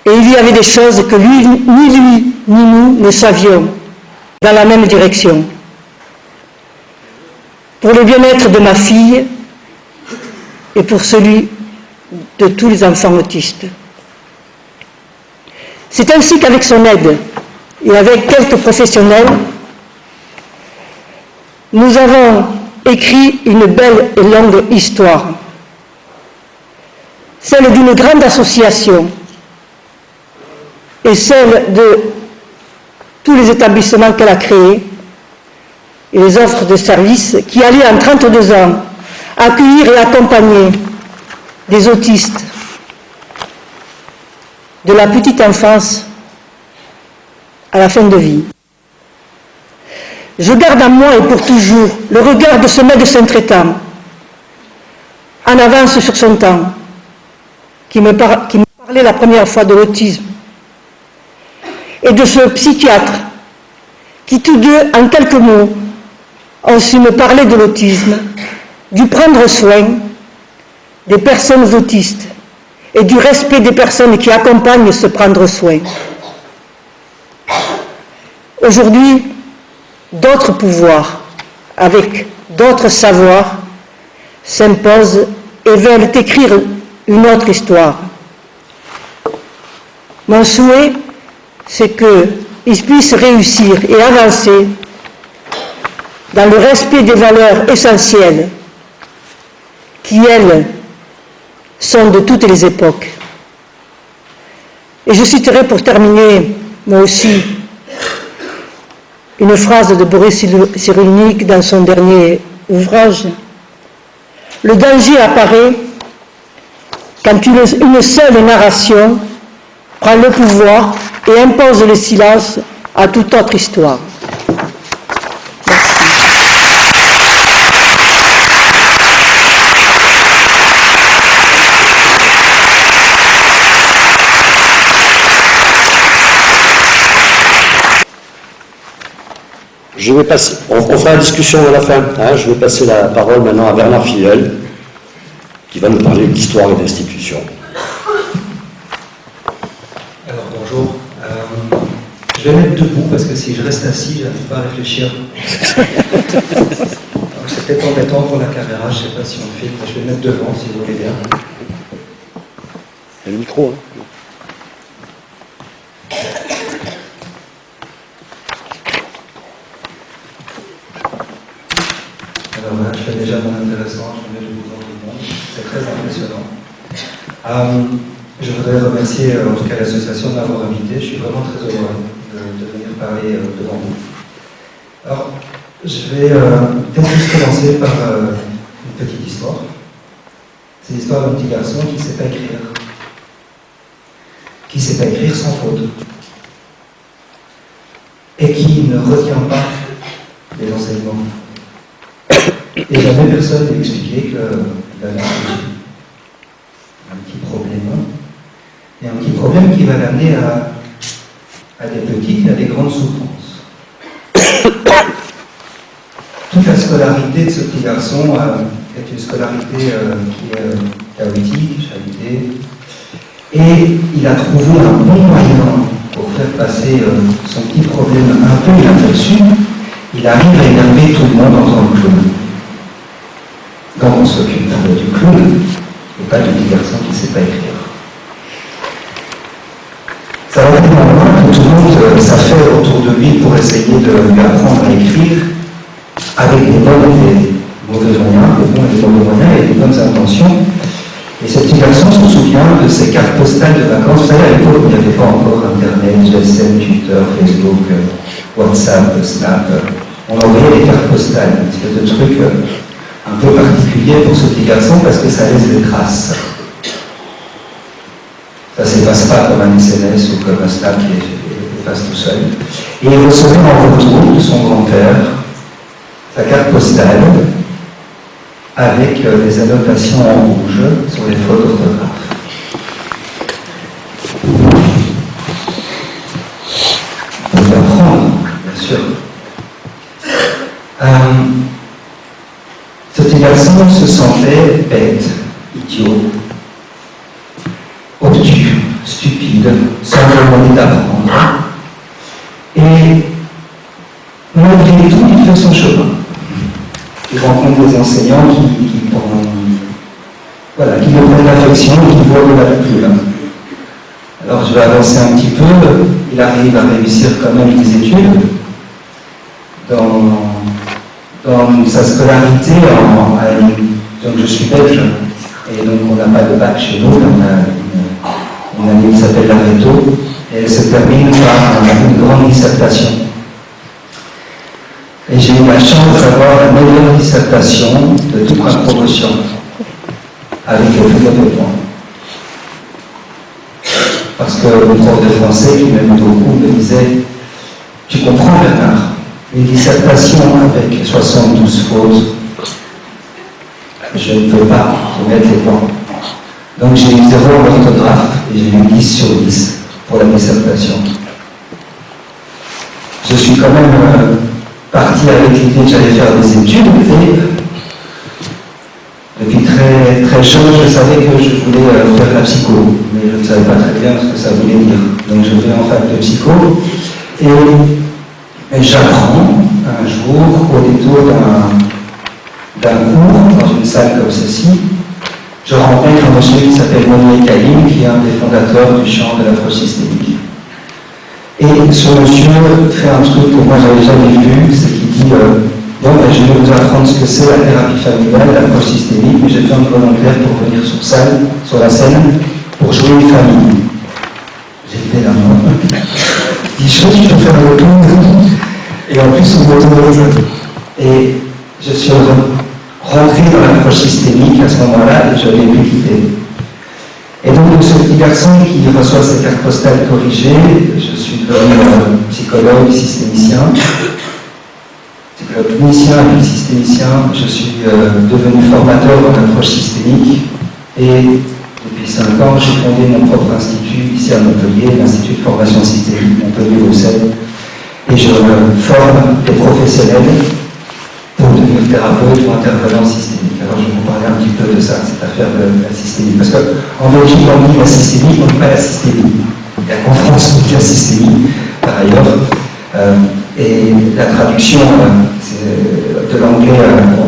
Et il y avait des choses que lui, ni nous ne savions dans la même direction. Pour le bien-être de ma fille et pour celui de tous les enfants autistes. C'est ainsi qu'avec son aide, et avec quelques professionnels, nous avons écrit une belle et longue histoire, celle d'une grande association et celle de tous les établissements qu'elle a créés et les offres de services qui allaient en 32 ans accueillir et accompagner des autistes de la petite enfance à la fin de vie. Je garde en moi et pour toujours le regard de ce médecin traitant, en avance sur son temps, qui me parlait la première fois de l'autisme, et de ce psychiatre qui tous deux, en quelques mots, ont su me parler de l'autisme, du prendre soin des personnes autistes et du respect des personnes qui accompagnent ce prendre soin. Aujourd'hui, d'autres pouvoirs, avec d'autres savoirs, s'imposent et veulent écrire une autre histoire. Mon souhait, c'est qu'ils puissent réussir et avancer dans le respect des valeurs essentielles qui, elles, sont de toutes les époques. Et je citerai pour terminer, moi aussi, une phrase de Boris Cyrulnik dans son dernier ouvrage. Le danger apparaît quand une seule narration prend le pouvoir et impose le silence à toute autre histoire. Je vais passer, on fera la discussion à la fin. Je vais passer la parole maintenant à Bernard Filleul. qui va nous parler d'histoire et d'institution. Alors bonjour. Je vais mettre debout parce que si je reste assis, je n'arrive pas à réfléchir. C'est peut-être embêtant pour la caméra, je ne sais pas si on filme, je vais mettre devant si vous voulez bien. Il y a le micro, hein. Alors voilà, je fais déjà mon intéressant, je mets debout devant tout le monde. C'est très impressionnant. Je voudrais remercier en tout cas l'association de m'avoir invité. Je suis vraiment très heureux de venir parler devant vous. Alors, je vais peut-être juste commencer par une petite histoire. C'est l'histoire d'un petit garçon qui ne sait pas écrire. Qui ne sait pas écrire sans faute. Et qui ne retient pas les enseignements. Et jamais personne ne lui expliquait qu'il avait un petit problème. Et un petit problème qui va l'amener à des petites et à des grandes souffrances. Toute la scolarité de ce petit garçon est une scolarité qui est chaotique, chahutée. Et il a trouvé un bon moyen pour faire passer son petit problème un peu inaperçu. Il arrive à énerver tout le monde en tant que clown. Donc on s'occupe du clown et pas du petit garçon qui ne sait pas écrire. Ça va tellement loin que tout le monde s'affaire autour de lui pour essayer de lui apprendre à écrire avec des bons et des mauvais moyens, des bons et des mauvais moyens et des bonnes intentions. Et ce petit garçon se souvient de ces cartes postales de vacances. Vous savez, à l'époque, il n'y avait pas encore Internet, GSM, Twitter, Facebook, WhatsApp, Snap. On envoyait des cartes postales, une espèce de truc un peu particulier pour ce petit garçon parce que ça laisse des traces. Ça ne s'efface pas comme un SMS ou comme un Snap qui efface tout seul. Et il recevait en retour de son grand-père sa carte postale avec des annotations en rouge sur les fautes d'orthographe. On peut apprendre, bien sûr. Ce petit garçon se sentait bête, idiot, obtus, stupide, sans volonté d'apprendre. Et malgré tout, il fait son chemin. Il rencontre des enseignants qui le prennent d'affection et qui voient de la lecture. Alors je vais avancer un petit peu. Il arrive à réussir quand même des études dans sa scolarité. Donc je suis belge et donc on n'a pas de bac chez nous. On a une année qui s'appelle la Réto et elle se termine par une grande dissertation. Et j'ai eu la chance d'avoir la meilleure dissertation de toute ma promotion, avec le plus mauvais points. Parce que le prof de français, qui m'aime beaucoup, me disait « Tu comprends, Bernard, une dissertation avec 72 fautes, je ne peux pas remettre les points. » Donc j'ai eu 0 en orthographe et j'ai eu 10 sur 10 pour la dissertation. Je suis quand même parti avec l'idée que j'allais faire des études et depuis très, très jeune, je savais que je voulais faire la psycho, mais je ne savais pas très bien ce que ça voulait dire. Donc je vais en fac de psycho et j'apprends un jour au détour d'un cours dans une salle comme ceci. Je rencontre un monsieur qui s'appelle Manuel Caïm, qui est un des fondateurs du champ de l'afrosystémique. Et ce monsieur fait un truc que moi j'avais jamais vu, c'est qu'il dit bon, je vais vous apprendre ce que c'est la thérapie familiale, l'approche systémique, mais j'ai besoin de volontaires pour venir sur la scène pour jouer une famille. J'ai fait la main. Il dit je peux faire le tour, et en plus on m'autorise. Et je suis rentré dans l'approche systémique à ce moment-là et je l'ai pu quitter. Et donc, ce petit garçon qui reçoit ses cartes postales corrigées, je suis devenu psychologue, systémicien, psychologue clinicien et systémicien, je suis devenu formateur en approche systémique et depuis 5 ans, j'ai fondé mon propre institut ici à Montpellier, l'Institut de formation systémique Montpellier-Bruxelles, et je forme des professionnels pour devenir thérapeute ou intervenant systémique. Alors je vais vous parler un petit peu de ça, cette affaire de la systémie. Parce qu'en Belgique, on dit la systémie, on ne dit pas la systémie. Et en France, on dit la systémie, par ailleurs. Et la traduction de l'anglais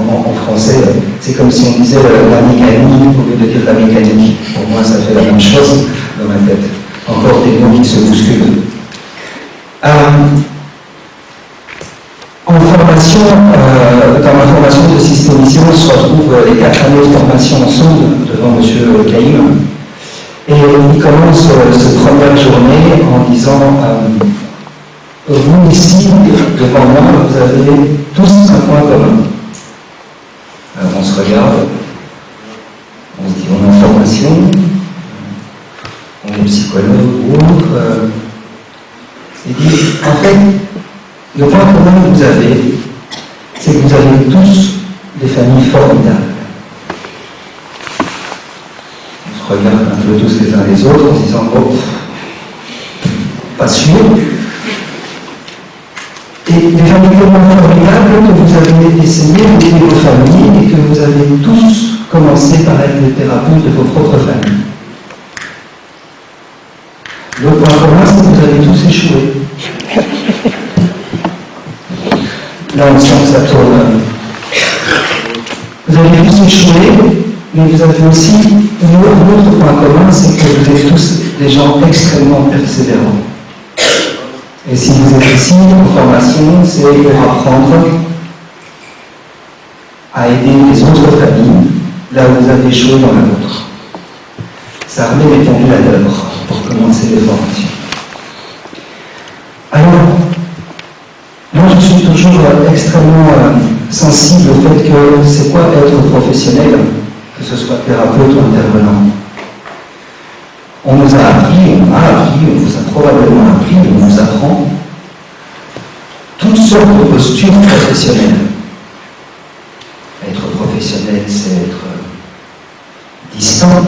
en français, c'est comme si on disait la mécanique au lieu de dire la mécanique. Pour moi, ça fait la même chose dans ma tête. Encore des mots qui se bousculent. En formation, dans ma formation de systémicien, on se retrouve les 4 années de formation ensemble devant M. Caïm. Et il commence cette première journée en disant vous ici, devant moi, vous avez tous un point commun. Alors on se regarde, on se dit on est en formation, on est psychologue ou autre. Il dit en fait, le point commun que vous avez, c'est que vous avez tous des familles formidables. On se regarde un peu tous les uns les autres en se disant oh, pas sûr. Et des familles formidables que vous avez essayé d'aider vos familles et que vous avez tous commencé par être les thérapeutes de vos propres familles. Le point commun, c'est que vous avez tous échoué. Là, on sent que ça tourne. Vous avez tous échoué, mais vous avez aussi un autre point commun, c'est que vous êtes tous des gens extrêmement persévérants. Et si vous êtes ici en formation, c'est pour apprendre à aider les autres familles là où vous avez échoué dans la vôtre. Ça remet les pendules à l'heure pour commencer les formations. Alors, moi je suis toujours extrêmement sensible au fait que c'est quoi être professionnel, que ce soit thérapeute ou intervenant. On nous a appris, on vous a probablement appris, on nous apprend toutes sortes de postures professionnelles. Être professionnel, c'est être distant.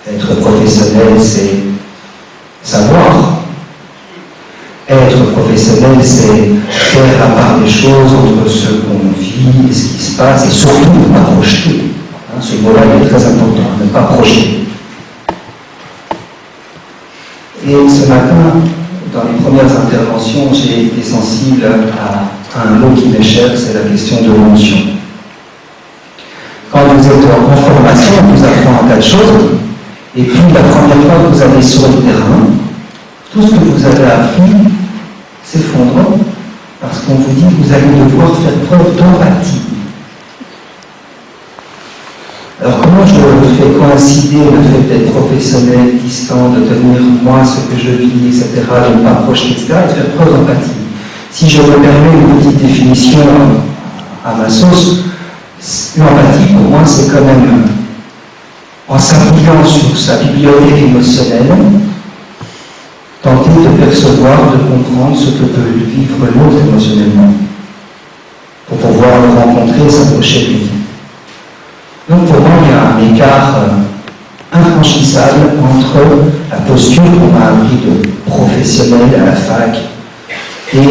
Être professionnel, c'est savoir. Être professionnel, c'est faire la part des choses entre ce qu'on vit et ce qui se passe, et surtout ne pas projeter. Ce mot-là est très important, ne pas projeter. Et ce matin, dans les premières interventions, j'ai été sensible à un mot qui m'est cher, c'est la question de l'émotion. Quand vous êtes en formation, on vous apprend un tas de choses, et puis la première fois que vous allez sur le terrain, tout ce que vous avez appris s'effondre, parce qu'on vous dit que vous allez devoir faire preuve d'empathie. Alors comment je fais coïncider le fait d'être professionnel, distant, de tenir moi ce que je vis, etc., de ne pas projeter, etc., et de faire preuve d'empathie. Si je me permets une petite définition à ma sauce, l'empathie pour moi c'est quand même, en s'appuyant sur sa bibliothèque émotionnelle, tenter de percevoir, de comprendre ce que peut vivre l'autre émotionnellement, pour pouvoir le rencontrer et s'approcher de lui. Donc pour moi, il y a un écart infranchissable entre la posture qu'on m'a appris de professionnel à la fac et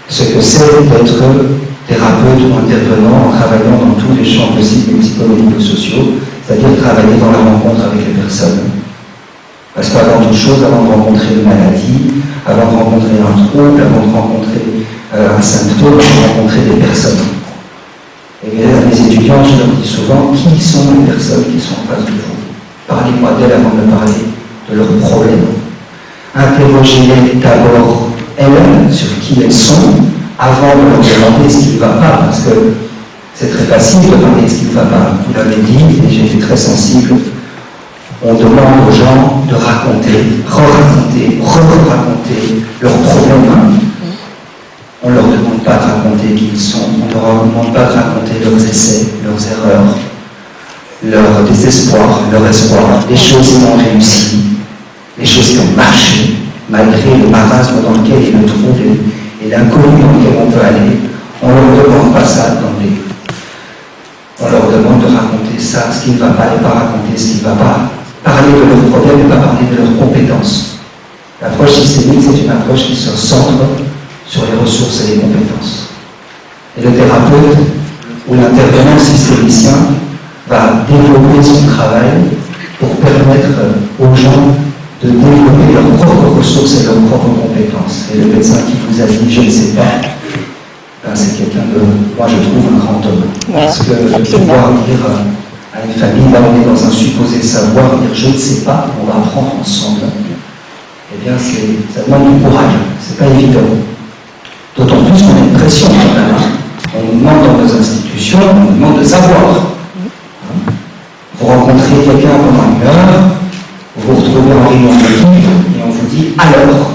ce que c'est d'être thérapeute ou intervenant en travaillant dans tous les champs possibles, psychologiques et sociaux, c'est-à-dire travailler dans la rencontre avec les personnes. Parce qu'avant toute chose, avant de rencontrer une maladie, avant de rencontrer un trouble, avant de rencontrer un symptôme, avant de rencontrer des personnes. Et bien, à mes étudiants, je leur dis souvent, qui sont les personnes qui sont en face de vous? Parlez-moi d'elles avant de parler de leurs problèmes. Interrogez-les d'abord elles sur qui elles sont, avant de leur demander ce qui ne va pas, parce que c'est très facile de parler de ce qui ne va pas. Vous l'avez dit, et j'ai été très sensible, on demande aux gens de raconter, re-raconter leurs problèmes. On ne leur demande pas de raconter qui ils sont, on ne leur demande pas de raconter leurs essais, leurs erreurs, leur désespoir, leur espoir, les choses qui ont réussi, les choses qui ont marché, malgré le marasme dans lequel ils le trouvent et l'inconnu dans lequel on peut aller. On ne leur demande pas ça d'emblée. On leur demande de raconter ça, ce qui ne va pas, et pas raconter ce qui ne va pas. Parler de leurs problèmes et pas parler de leurs compétences. L'approche systémique, c'est une approche qui se centre sur les ressources et les compétences. Et le thérapeute, où l'intervenant systémicien va développer son travail pour permettre aux gens de développer leurs propres ressources et leurs propres compétences. Et le médecin qui vous a dit « je ne sais pas », ben c'est quelqu'un de, moi je trouve, un grand homme. Voilà, Parce que absolument. pouvoir dire à une famille, là on est dans un supposé savoir, dire « je ne sais pas », on va apprendre ensemble, eh bien ça demande du courage, c'est pas évident. D'autant plus qu'on a une pression quand même. On nous demande dans nos institutions, on nous demande de savoir. Vous rencontrez quelqu'un pendant une heure, vous vous retrouvez en réunion d'équipe et on vous dit « alors ».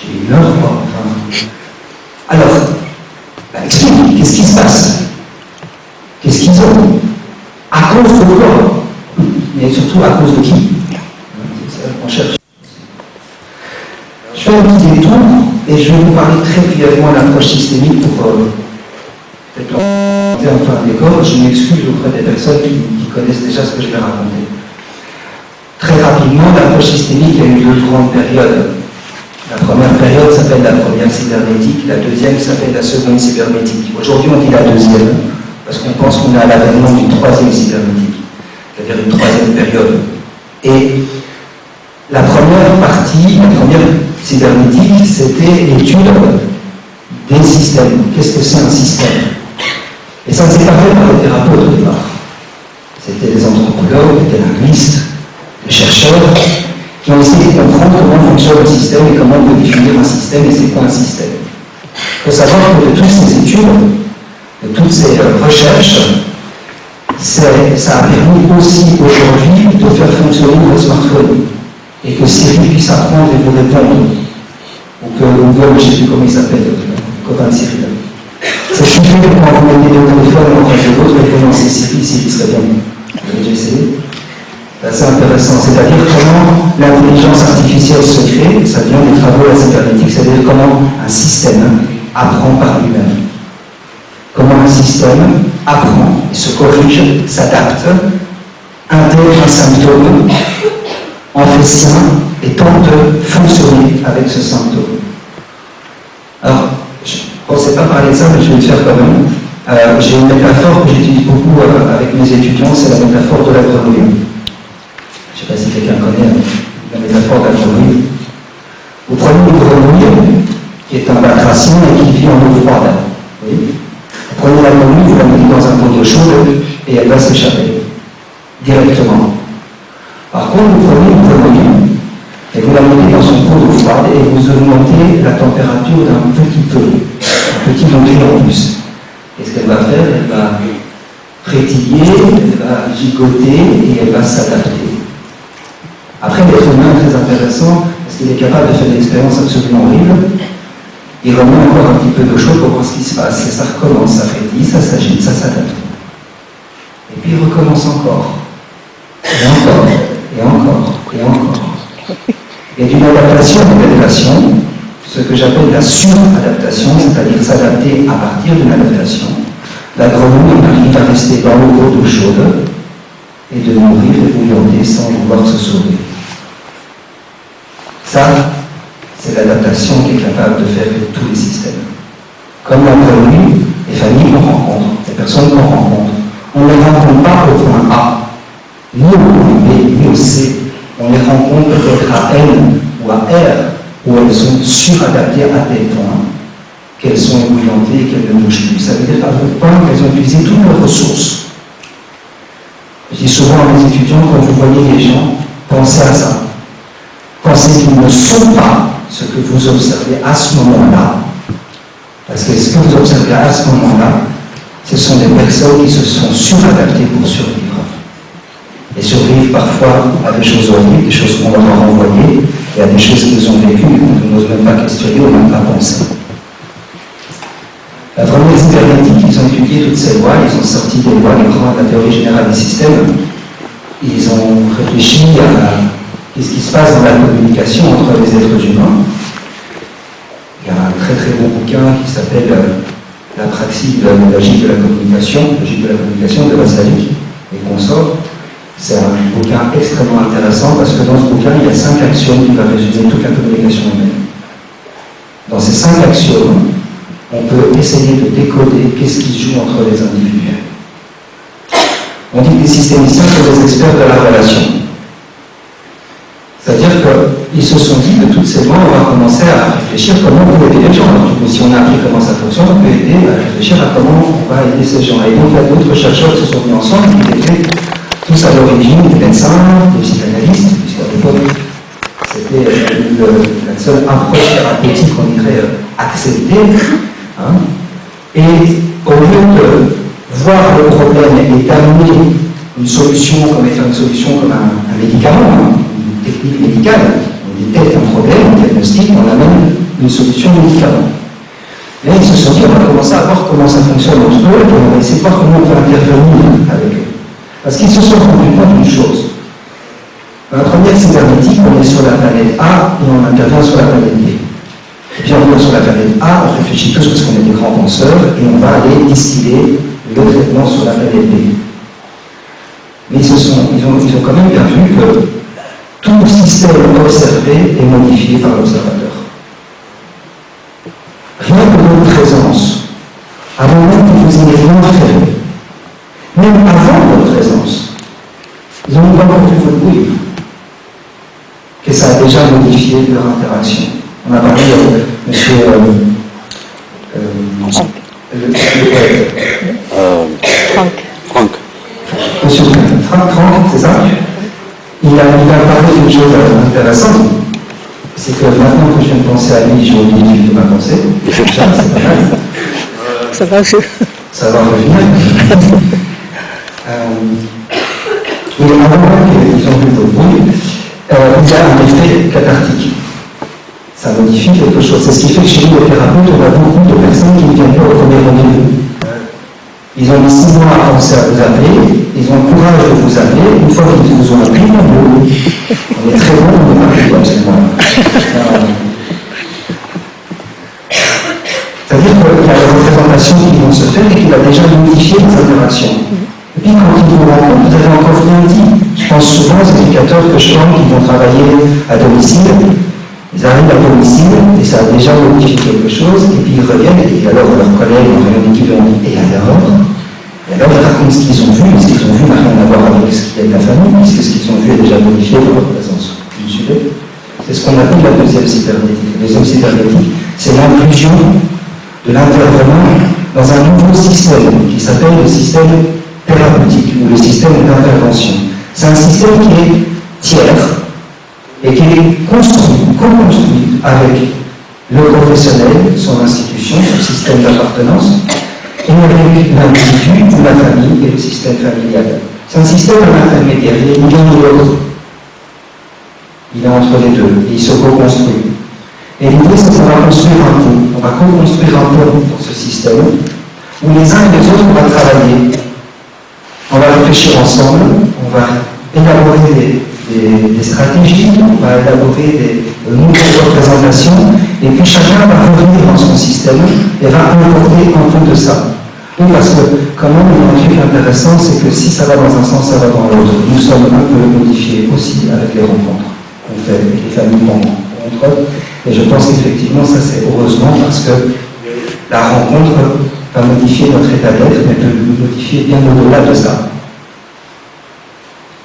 J'ai une heure, quoi. Alors, explique, qu'est-ce qui se passe? Qu'est-ce qu'ils ont? À cause de quoi? Mais surtout à cause de qui? C'est ça qu'on cherche. Je fais un petit détour et je vais vous parler très brièvement de l'approche systémique pour peut-être monter un peu un décor. Je m'excuse auprès des personnes qui connaissent déjà ce que je vais raconter. Très rapidement, l'approche systémique, il y a eu deux grandes périodes. La première période s'appelle la première cybernétique, la deuxième s'appelle la seconde cybernétique. Aujourd'hui, on dit la deuxième, parce qu'on pense qu'on est à l'avènement d'une troisième cybernétique, c'est-à-dire une troisième période. Et la première partie, la première cybernétique, c'était l'étude des systèmes. Qu'est-ce que c'est un système? Et ça ne s'est pas fait par les thérapeutes au départ. C'était des anthropologues, des linguistes, des chercheurs, qui ont essayé de comprendre comment fonctionne un système et comment on peut définir un système et c'est quoi un système. Il faut savoir que de toutes ces études, de toutes ces recherches, ça a permis aussi aujourd'hui de faire fonctionner votre smartphone et que Siri puisse apprendre et vous répondre. Ou que Google, je ne sais plus comment il s'appelle, le copain de Siri. C'est ce qui fait que quand vous mettez deux téléphones en face de l'autre et vous lancez Siri, Siri se répond. Vous avez déjà essayé? C'est assez intéressant, c'est-à-dire comment l'intelligence artificielle se crée, ça vient des travaux de la cybernétique, c'est-à-dire comment un système apprend par lui-même. Comment un système apprend, se corrige, s'adapte, intègre un symptôme, en fait sien et tente de fonctionner avec ce symptôme. Alors, je ne pensais pas parler de ça, mais je vais le faire quand même. J'ai une métaphore que j'utilise beaucoup avec mes étudiants, c'est la métaphore de la grenouille. Je ne sais pas si quelqu'un connaît la métaphore de la grenouille. Vous prenez une grenouille qui est un batracien et qui vit en eau froide. Oui. Vous prenez la grenouille, vous la mettez dans un pot d'eau chaude et elle va s'échapper directement. Par contre, vous prenez une grenouille et vous la mettez dans son pot d'eau froide et vous augmentez la température d'un petit peu, un petit degré en plus. Qu'est-ce qu'elle va faire? Elle va frétiller, elle va gigoter et elle va s'adapter. Après, l'être humain est très intéressant parce qu'il est capable de faire des expériences absolument horribles. Il remet encore un petit peu d'eau chaude pour voir ce qui se passe. Et ça recommence, ça frétille, ça s'agite, ça s'adapte. Et puis il recommence encore. Et encore, et encore, et encore. Et d'une adaptation à une adaptation, ce que j'appelle la suradaptation, c'est-à-dire s'adapter à partir d'une adaptation, la grenouille arrive à rester dans l'eau d'eau chaude et de mourir et bouillanter sans vouloir se sauver. Ça, c'est l'adaptation qu'est capable de faire tous les systèmes. Comme la grenouille, les familles qu'on rencontre, les personnes qu'on rencontre, on ne les rencontre pas au point A, ni au point B, ni au C. On les rencontre peut-être à N ou à R, où elles sont suradaptées à tel point qu'elles sont ébouillantées et qu'elles ne bougent plus. Ça veut dire à tel point qu'elles ont utilisé toutes leurs ressources. Je dis souvent à mes étudiants, quand vous voyez les gens, pensez à ça. Pensez qu'ils ne sont pas ce que vous observez à ce moment-là. Parce que ce que vous observez à ce moment-là, ce sont des personnes qui se sont suradaptées pour survivre. Et survivent parfois à des choses horribles, des choses qu'on leur a renvoyées, et à des choses qu'ils ont vécues, qu'on n'ose même pas questionner ou même pas penser. La première cybernétique, ils ont étudié toutes ces lois, ils ont sorti des lois, les grands de la théorie générale des systèmes. Ils ont réfléchi à ce qui se passe dans la communication entre les êtres humains. Il y a un très très bon bouquin qui s'appelle La praxis de la logique de la communication de Vassalik et consorts. C'est un bouquin extrêmement intéressant parce que dans ce bouquin, il y a 5 axiomes qui va résumer toute la communication humaine. Dans ces 5 axiomes, on peut essayer de décoder qu'est-ce qui se joue entre les individus. On dit que les systémiciens sont des experts de la relation. C'est-à-dire qu'ils se sont dit, de toutes ces lois, on va commencer à réfléchir comment on peut aider les gens. Alors, du coup, si on a appris comment ça fonctionne, on peut aider à réfléchir à comment on va aider ces gens. Et donc, il y a d'autres chercheurs qui se sont mis ensemble, qui étaient tous à l'origine des médecins, des psychanalystes, puisqu'à l'époque, c'était la seule approche thérapeutique qu'on dirait acceptée. Hein. Et au lieu de voir le problème et d'amener une solution comme étant une solution comme un médicament, hein, une technique médicale, on détecte un problème, on diagnostique, on amène une solution médicament. Et ils se sont dit, on va commencer à voir comment ça fonctionne entre eux, et on va essayer de voir comment on peut intervenir avec eux. Parce qu'ils se sont rendus compte d'une chose. Dans la première cybernétique, on est sur la planète A et on intervient sur la planète B. Et puis on revient sur la planète A, on réfléchit tous parce qu'on est des grands penseurs et on va aller distiller le traitement sur la planète B. Mais ils ont quand même bien vu que tout système observé est modifié par l'observateur. Rien que votre présence, avant même que vous ayez rien fait, même avant votre présence, ils n'ont pas encore vu votre bruit, que ça a déjà modifié leur interaction. On a parlé de monsieur Franck. Monsieur Franck, c'est ça? Il a parlé d'une chose intéressante. C'est que maintenant que je viens de penser à lui, j'ai oublié de ma pensée. C'est pas mal. Ça va revenir. Et avant qu'ils ont vu votre bruit, il y a un effet cathartique. Ça modifie quelque chose. C'est ce qui fait que chez nous, les thérapeutes, on a beaucoup de personnes qui ne viennent pas au premier rendez-vous. Ils ont mis 6 mois à penser à vous appeler, ils ont le courage de vous appeler, une fois qu'ils vous ont appris, on est très bon, on n'est pas plus absolument. C'est-à-dire qu'il y a des représentations qui vont se faire et qu'il a déjà modifié les interactions. Et puis quand ils vous rencontrent, vous avez encore rien dit. Je pense souvent aux éducateurs que je forme qui vont travailler à domicile. Ils arrivent à domicile et ça a déjà modifié quelque chose, et puis ils reviennent, et alors leurs collègues ont rien dit, leur dit, et alors ils racontent ce qu'ils ont vu, et ce qu'ils ont vu n'a rien à voir avec ce qu'il y a de la famille, puisque ce qu'ils ont vu est déjà modifié par leur présence. Vous me suivez? C'est ce qu'on appelle la deuxième cybernétique. La deuxième cybernétique, c'est l'inclusion de l'intervenant dans un nouveau système qui s'appelle le système thérapeutique, ou le système d'intervention. C'est un système qui est tiers, et qui est co-construit avec le professionnel, son institution, son système d'appartenance, et avec l'individu ou la famille et le système familial. C'est un système intermédiaire, il est ni l'un ni l'autre. Il est entre les deux, et il se co-construit. Et l'idée, c'est qu'on va construire un pont, on va co-construire un pont dans ce système, où les uns et les autres, on va travailler. On va réfléchir ensemble, on va élaborer des stratégies, on va élaborer des nouvelles représentations, et puis chacun va revenir dans son système et va importer un peu de ça. Oui, parce que quand même, il y a un truc intéressant, c'est que si ça va dans un sens, ça va dans l'autre. Nous sommes un peu modifiés aussi avec les rencontres qu'on fait, avec les familles rencontres. Et je pense qu'effectivement, ça c'est heureusement parce que la rencontre va modifier notre état d'être, mais peut nous modifier bien au-delà de ça.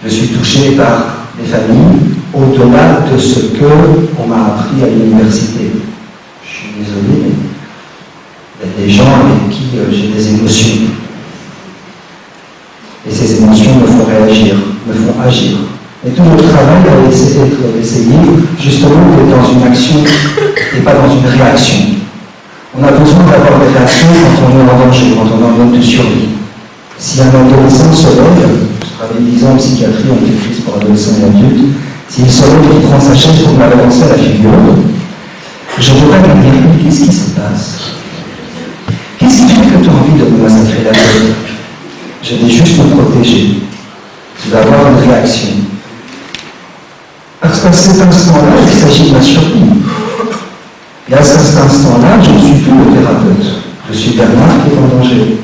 Je suis touché par des familles au-delà de ce qu'on m'a appris à l'université. Je suis désolé, mais il y a des gens avec qui j'ai des émotions. Et ces émotions me font réagir, me font agir. Et tout notre travail a essayé justement d'être dans une action et pas dans une réaction. On a besoin d'avoir des réactions quand on est en danger, quand on est en mode de survie. Si un adolescent se lève, je travaille 10 ans en psychiatrie, on fait crise pour adolescents et adultes, s'il se lève et qu'il prend sa chaise pour me la balancer à la figure, je ne peux pas lui dire, mais qu'est-ce qui se passe? Qu'est-ce qui fait que tu as envie de me massacrer la tête? Je vais juste me protéger. Tu vas avoir une réaction. Parce qu'à cet instant-là, il s'agit de ma survie. Et à cet instant-là, je ne suis plus le thérapeute. Je suis Bernard qui est en danger.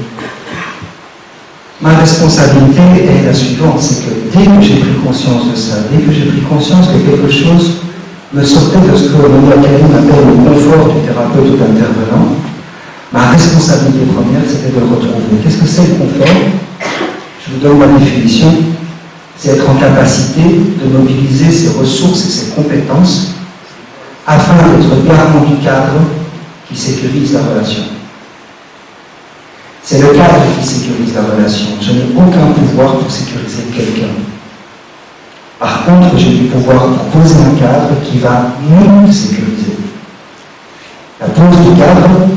Ma responsabilité est la suivante, c'est que dès que j'ai pris conscience de ça, dès que j'ai pris conscience que quelque chose me sortait de ce que Monia Karim appelle le confort du thérapeute ou d'intervenant. Ma responsabilité première, c'était de le retrouver. Qu'est-ce que c'est le confort? Je vous donne ma définition. C'est être en capacité de mobiliser ses ressources et ses compétences afin d'être garant du cadre qui sécurise la relation. C'est le cadre qui sécurise la relation. Je n'ai aucun pouvoir pour sécuriser quelqu'un. Par contre, j'ai du pouvoir pour poser un cadre qui va nous sécuriser. La pose du cadre,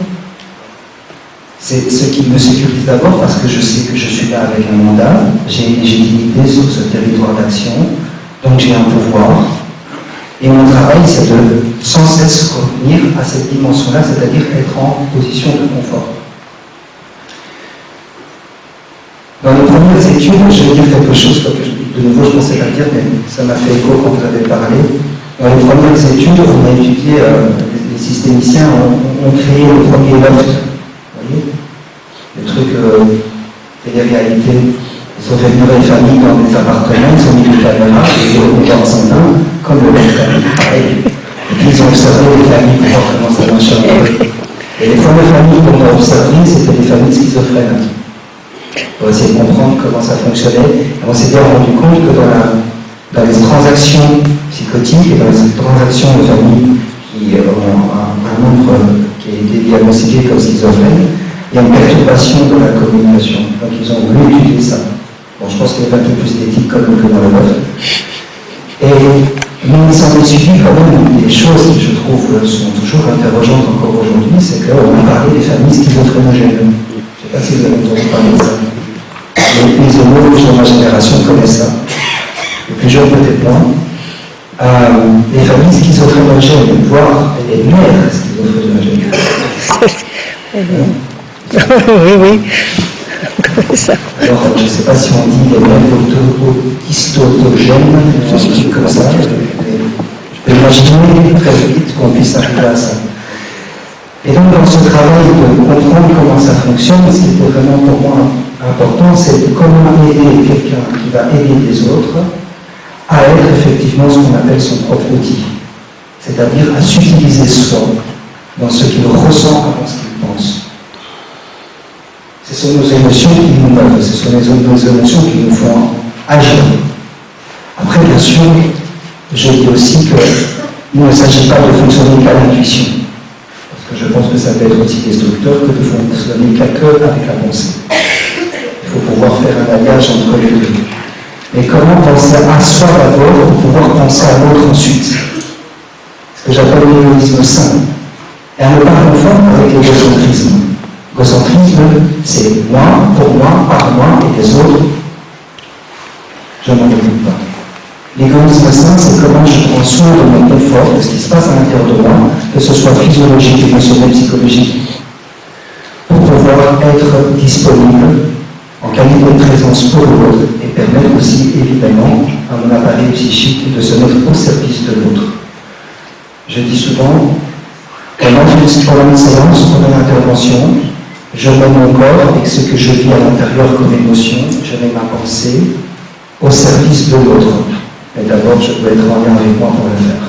c'est ce qui me sécurise d'abord parce que je sais que je suis là avec un mandat, j'ai une légitimité sur ce territoire d'action, donc j'ai un pouvoir. Et mon travail, c'est de sans cesse revenir à cette dimension-là, c'est-à-dire être en position de confort. Dans les premières études, je vais dire quelque chose que de nouveau je ne pensais pas dire, mais ça m'a fait écho quand vous avez parlé. Dans les premières études, on a étudié, les systémiciens ont créé le premier loft. Vous voyez, le truc télé-réalité. Ils ont fait venir les familles dans des appartements, ils ont mis des caméras, ils ont mis dans son bain, comme le famille, pareil. Et puis ils ont observé les familles pour voir comment ça marche un peu. Et les premières familles qu'on a observées, c'était des familles schizophrènes. Pour essayer de comprendre comment ça fonctionnait. Et on s'est bien rendu compte que dans les transactions psychotiques et dans les transactions de familles qui ont un nombre qui a été diagnostiqué comme schizophrène, il y a une perturbation de la communication. Donc ils ont voulu étudier ça. Bon, je pense qu'il y avait un peu plus d'éthique quand même que dans le BOF. Mais il s'en est suivi quand même des choses qui, je trouve, sont toujours interrogeantes encore aujourd'hui, c'est qu'on a parlé des familles schizophrénogènes. Je ne sais pas si vous avez entendu parler de ça. Les homos de ma génération connaissent ça. Les plus jeunes peut-être moins. Les familles schizophrénogènes, voire les mères schizophrénogènes. Oui. Ça. Alors, je ne sais pas si on dit les mêmes histotogènes, un truc comme ça. Je peux imaginer très vite qu'on puisse arriver à ça. Et donc, dans ce travail de comprendre comment ça fonctionne, ce qui était vraiment pour moi important, c'est comment aider quelqu'un qui va aider les autres à être effectivement ce qu'on appelle son propre outil. C'est-à-dire à s'utiliser soi dans ce qu'il ressent avant ce qu'il pense. Ce sont nos émotions qui nous meuvent, ce sont nos émotions qui nous font agir. Après, bien sûr, je dis aussi qu'il ne s'agit pas de fonctionner qu'à l'intuition. Parce que je pense que ça peut être aussi destructeur que de fonctionner qu'avec la pensée. Il faut pouvoir faire un alliage entre les deux. Mais comment penser à soi d'abord pour pouvoir penser à l'autre ensuite? Ce que j'appelle l'égoïsme sain. Et à ne pas confondre avec l'égocentrisme. L'égocentrisme, c'est moi, pour moi, par moi et les autres. Je n'en occupe pas. L'égoïsme sain, c'est comment je prends soin de mon confort, de ce qui se passe à l'intérieur de moi, que ce soit physiologique, émotionnel, psychologique, pour pouvoir être disponible en qualité de présence pour l'autre et permettre aussi, évidemment, à mon appareil psychique de se mettre au service de l'autre. Je dis souvent, pendant une séance, pendant une intervention, je mets mon corps et ce que je vis à l'intérieur comme émotion, je mets ma pensée au service de l'autre. Mais d'abord, je dois être en lien avec moi pour le faire.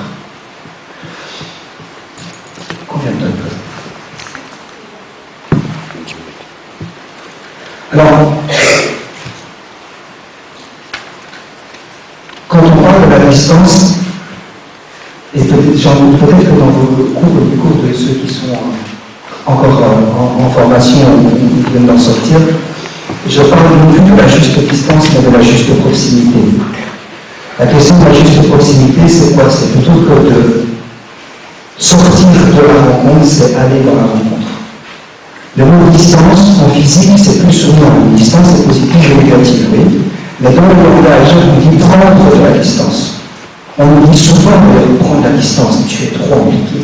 Combien de temps? Alors, quand on parle de la distance, et peut-être que dans vos cours, les cours de ceux qui sont encore en formation ou qui viennent d'en sortir, je parle non plus de la juste distance, mais de la juste proximité. La question de la juste proximité, c'est quoi? C'est plutôt que de sortir de la rencontre, c'est aller dans la rencontre. Le mot distance, en physique, c'est plus souvent une distance, c'est positive et négative, oui. Mais dans le langage, on dit prendre de la distance. On nous dit souvent de prendre la distance, tu es trop compliqué.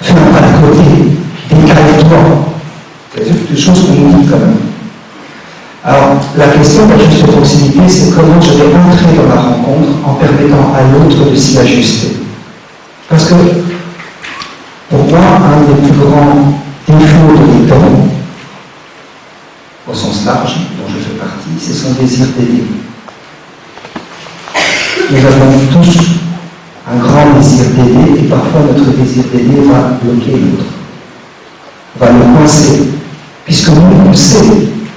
Fais un pas de côté, décale-toi. C'est des choses qu'on nous dit quand même. Alors, la question de la juste proximité, c'est comment je vais entrer dans la rencontre en permettant à l'autre de s'y ajuster. Parce que, pour moi, un des plus grands défauts de l'étang, au sens large, dont je fais partie, c'est son désir d'aider. Nous avons tous un grand désir d'aider, et parfois notre désir d'aider va bloquer l'autre, va le coincer. Puisque nous, on le sait,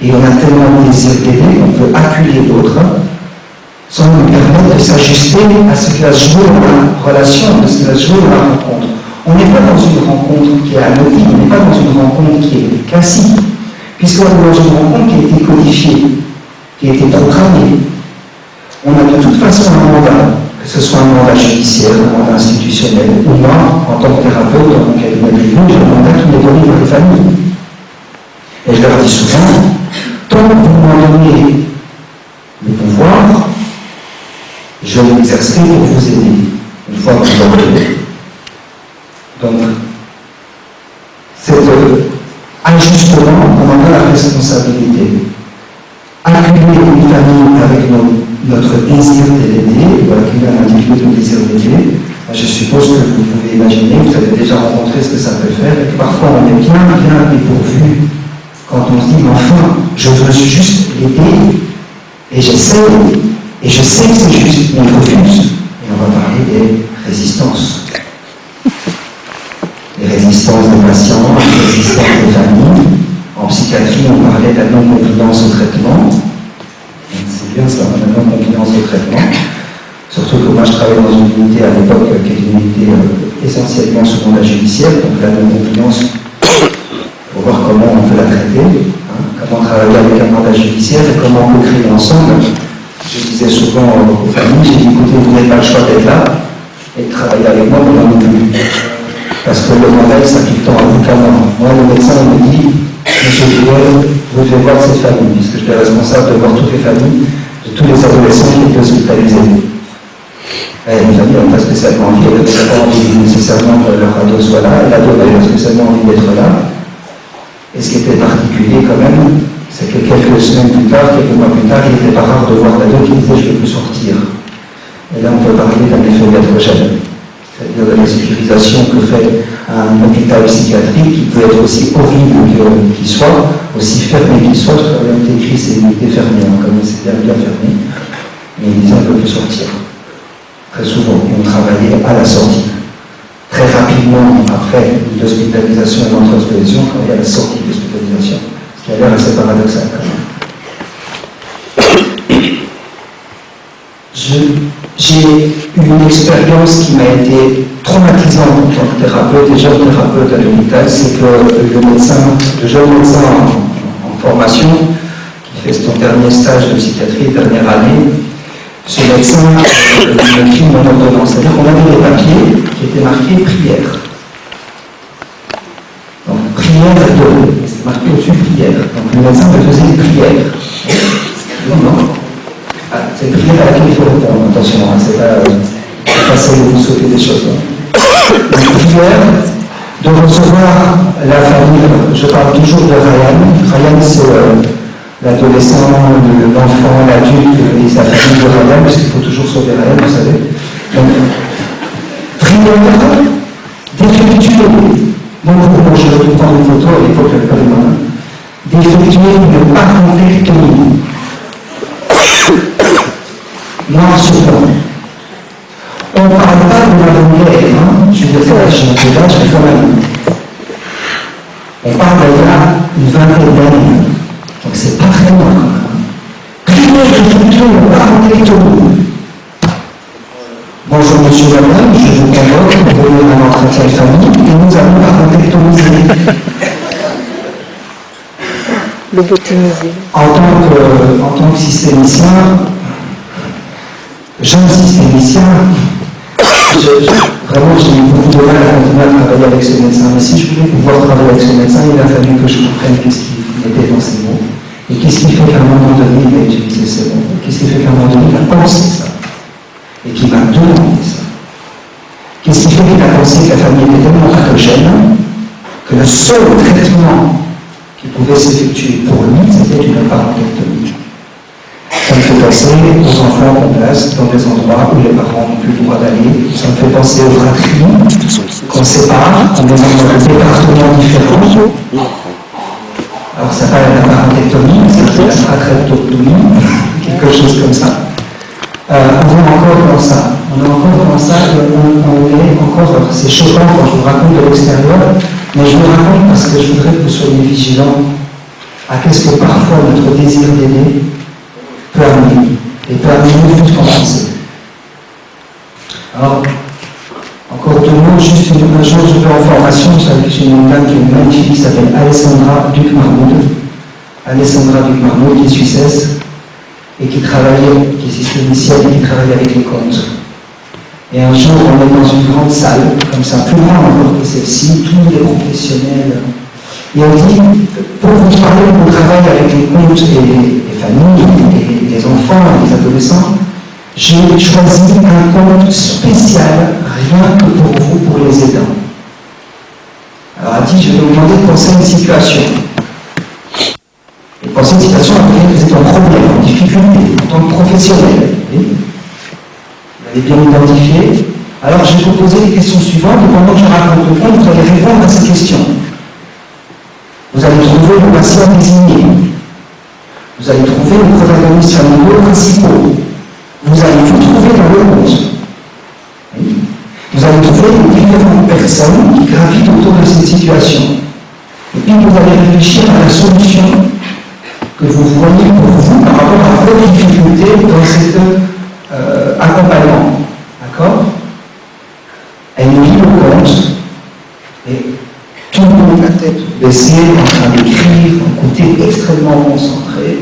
et on a tellement de désir d'aider qu'on peut accueillir l'autre sans nous permettre de s'ajuster à ce qui va se jouer dans la relation, à ce qui va se jouer dans la rencontre. On n'est pas dans une rencontre qui est anodine, on n'est pas dans une rencontre qui est classique, puisqu'on est dans une rencontre qui a été codifiée, qui a été programmée. On a de toute façon un mandat, que ce soit un mandat judiciaire, un mandat institutionnel, ou moi, en tant que thérapeute, dans mon cabinet privé, j'ai un mandat qui m'est donné par les familles. Et je leur dis souvent, tant que vous m'en donnez le pouvoir, je l'exercerai pour vous aider, une fois que vous en donnez. Donc, cet ajustement, on en a la responsabilité. Accueillir une famille avec notre désir d'aider, ou accueillir un individu de désir d'aider, je suppose que vous pouvez imaginer, vous avez déjà rencontré ce que ça peut faire, et que parfois on est bien dépourvu quand on se dit, mais enfin, je veux juste l'aider, et j'essaie, et je sais que c'est juste, mais on refuse. Et on va parler des résistances. Les résistances des patients, les résistances des familles. En psychiatrie, on parlait de la non-compétence au traitement. C'est bien ça, la non-compétence au traitement. Surtout que moi, je travaillais dans une unité à l'époque qui était une unité essentiellement sous mandat judiciaire, donc la non-compétence, pour voir comment on peut la traiter, comment travailler avec un mandat judiciaire et comment on peut créer ensemble. Je disais souvent aux familles, j'ai dit, écoutez, vous n'avez pas le choix d'être là et de travailler avec moi pendant non plus. Parce que le mandat, il s'applique tant à vous qu'à moi. Moi, le médecin, il me dit, monsieur Fidel, vous devez voir cette famille, puisque je suis responsable de voir toutes les familles, de tous les adolescents qui étaient hospitalisés. Et les familles n'ont pas spécialement envie, elles n'ont pas envie nécessairement que leur ado soit là, et l'ado n'a pas spécialement envie d'être là. Et ce qui était particulier quand même, c'est que quelques semaines plus tard, quelques mois plus tard, il n'était pas rare de voir l'ado qui disait je ne veux plus sortir. Et là, on peut parler d'un effet iatrogène, c'est-à-dire de la sécurisation que fait un hôpital psychiatrique qui peut être aussi horrible qu'il soit, aussi fermé qu'il soit. Je travaille avec écrit ces unités fermées, comme c'était bien fermé, mais il disait on ne peut plus sortir. Très souvent, on travaillait à la sortie. Très rapidement, après l'hospitalisation et l'entre-hospitalisation, on travaillait à la sortie de l'hospitalisation. Ce qui a l'air assez paradoxal quand même. J'ai eu une expérience qui m'a été traumatisante en tant que thérapeute et jeune thérapeute à l'hôpital, c'est que le jeune médecin en formation, qui fait son dernier stage de psychiatrie, dernière année, ce médecin me écrit mon ordonnance. C'est-à-dire qu'on avait des papiers qui étaient marqués prière. Donc prière de, c'est marqué au-dessus prière. Donc le médecin me faisait une prière. Non. C'est une prière à laquelle il faut répondre, attention, hein, c'est pas ça où vous sautez des choses. Une prière de recevoir la famille, je parle toujours de Ryan. Ryan, c'est l'adolescent, l'enfant, l'adulte et sa famille de Ryan, parce qu'il faut toujours sauver Ryan, vous savez. Donc, prière d'effectuer, donc moi je vais prendre une photo à l'époque, j'avais pas les mains, d'effectuer une parentélectomie. Noir sur blanc. On ne parle pas de l'avant-guerre, je vais faire la chirurgie, mais quand même. On parle de là une vingtaine d'années. Donc c'est pas très loin. Prière d'effectuer une parentélectomie. Bonjour monsieur madame, je vous convoque pour venir à un entretien de famille et nous allons parentélectomiser. Lobotomiser. En tant que systémicien, jeune systémicien, vraiment j'ai eu beaucoup de mal à continuer à travailler avec ce médecin. Mais si je voulais pouvoir travailler avec ce médecin, il a fallu que je comprenne qu'est-ce qu'il mettait dans ses mots. Et qu'est-ce qui fait qu'à un moment donné, il a utilisé ces mots. Qu'est-ce qui fait qu'à un moment donné, il a pensé ça. Et qu'il m'a demandé ça. Qu'est-ce qui fait qu'il a pensé que la famille était tellement pathogène que le seul traitement qui pouvait s'effectuer pour lui, c'était une parentélectomie. Ça me fait penser aux enfants qu'on place dans des endroits où les parents n'ont plus le droit d'aller. Ça me fait penser aux fratries qu'on sépare en des départements différents. Alors ça parle de la parentélectomie, ça fait la fratrectomie, quelque chose comme ça. On est encore dans ça. On est encore dans ça, on est encore, c'est choquant quand je vous raconte de l'extérieur, mais je vous raconte parce que je voudrais que vous soyez vigilants à qu'est-ce que parfois notre désir d'aider peut amener, et peut amener plus qu'en pensée. Alors, encore deux mots, juste un jour je vais en formation, vous savez que j'ai une dame qui est magnifique, qui s'appelle Alessandra Duc-Marmoud. Alessandra Duc-Marmoud, qui est suissesse, et qui travaillait, qui est systémicienne et qui travaille avec les comptes. Et un jour, on est dans une grande salle, comme ça, plus grande encore que celle-ci, tous les professionnels. Et on dit, pour vous parler de mon travail avec les comptes et les familles, et les enfants et les adolescents, j'ai choisi un compte spécial, rien que pour vous, pour les aidants. Alors, elle dit, je vais vous demander de penser à une situation. Et penser à une situation dans laquelle vous êtes en problème, en difficulté, en tant que professionnel. Vous l'avez bien identifié. Alors, je vais vous poser les questions suivantes, et pendant que je raconte le compte, vous allez répondre à ces questions. Vous allez trouver le patient désigné. Vous allez trouver les protagonistes familiaux principaux. Vous allez vous trouver dans le compte. Vous allez trouver les différentes personnes qui gravitent autour de cette situation. Et puis vous allez réfléchir à la solution que vous voyez pour vous par rapport à vos difficultés dans cet accompagnement. D'accord? Elle lit le compte et tout le monde la tête baissée, en train d'écrire, un côté extrêmement concentré.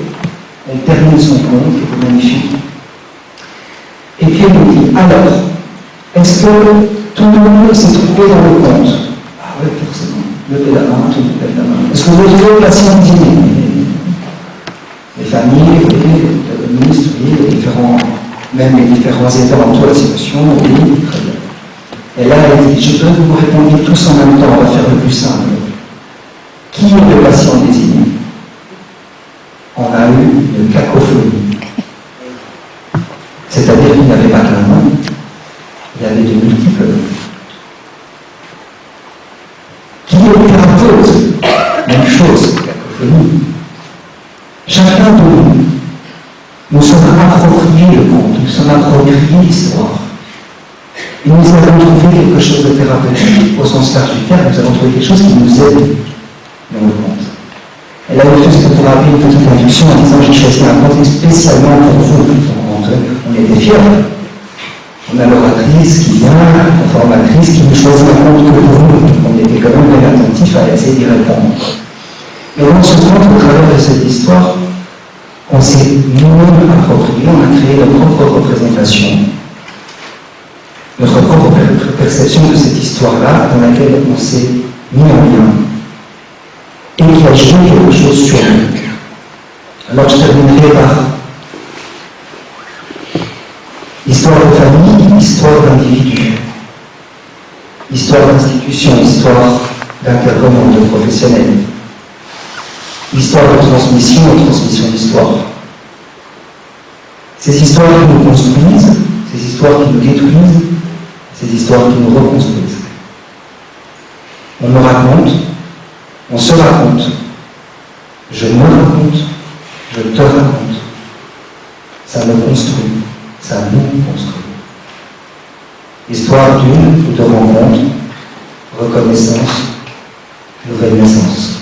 Elle termine son compte, qui est magnifique. Et puis elle nous dit, alors, est-ce que tout le monde s'est trouvé dans le compte? Ah oui, forcément. Levez la main, tout le monde lève la main. Est-ce que vous avez trouvé le patient dîner? Les familles, les ministres, les différents, même les différents aidants autour de la situation, oui, très bien. Et là, elle dit, je veux que vous répondiez tous en même temps, on va faire le plus simple. Qui est le patient désigné? On a eu une cacophonie. C'est-à-dire qu'il n'y avait pas qu'un nom, il y avait de multiples noms. Qui est thérapeute? Même chose, cacophonie. Chacun de nous, nous sommes appropriés le conte, nous sommes appropriés l'histoire. Et nous avons trouvé quelque chose de thérapeutique, au sens large du terme, nous avons trouvé quelque chose qui nous aide dans le conte. Elle a fait cette thérapie, une petite introduction en disant j'ai choisi un conte spécialement pour vous. On était fiers. On a l'oratrice qui vient, la formatrice qui nous choisit un conte que pour nous. On était quand même bien attentifs à essayer d'y répondre. Mais dans ce conte, au travers de cette histoire, on s'est nous-mêmes approprié, on a créé notre propre représentation, notre propre perception de cette histoire-là, dans laquelle on s'est mis en lien, et qui a joué quelque chose sur nous. Alors je terminerai par histoire de famille, histoire d'individu, histoire d'institution, histoire d'intervenants, de professionnels, histoire de transmission et transmission d'histoire. Ces histoires qui nous construisent, ces histoires qui nous détruisent, ces histoires qui nous reconstruisent. On me raconte, on se raconte, je me raconte, je te raconte. Ça me construit, ça nous construit. Histoire d'une ou de rencontre, reconnaissance, nouvelle naissance.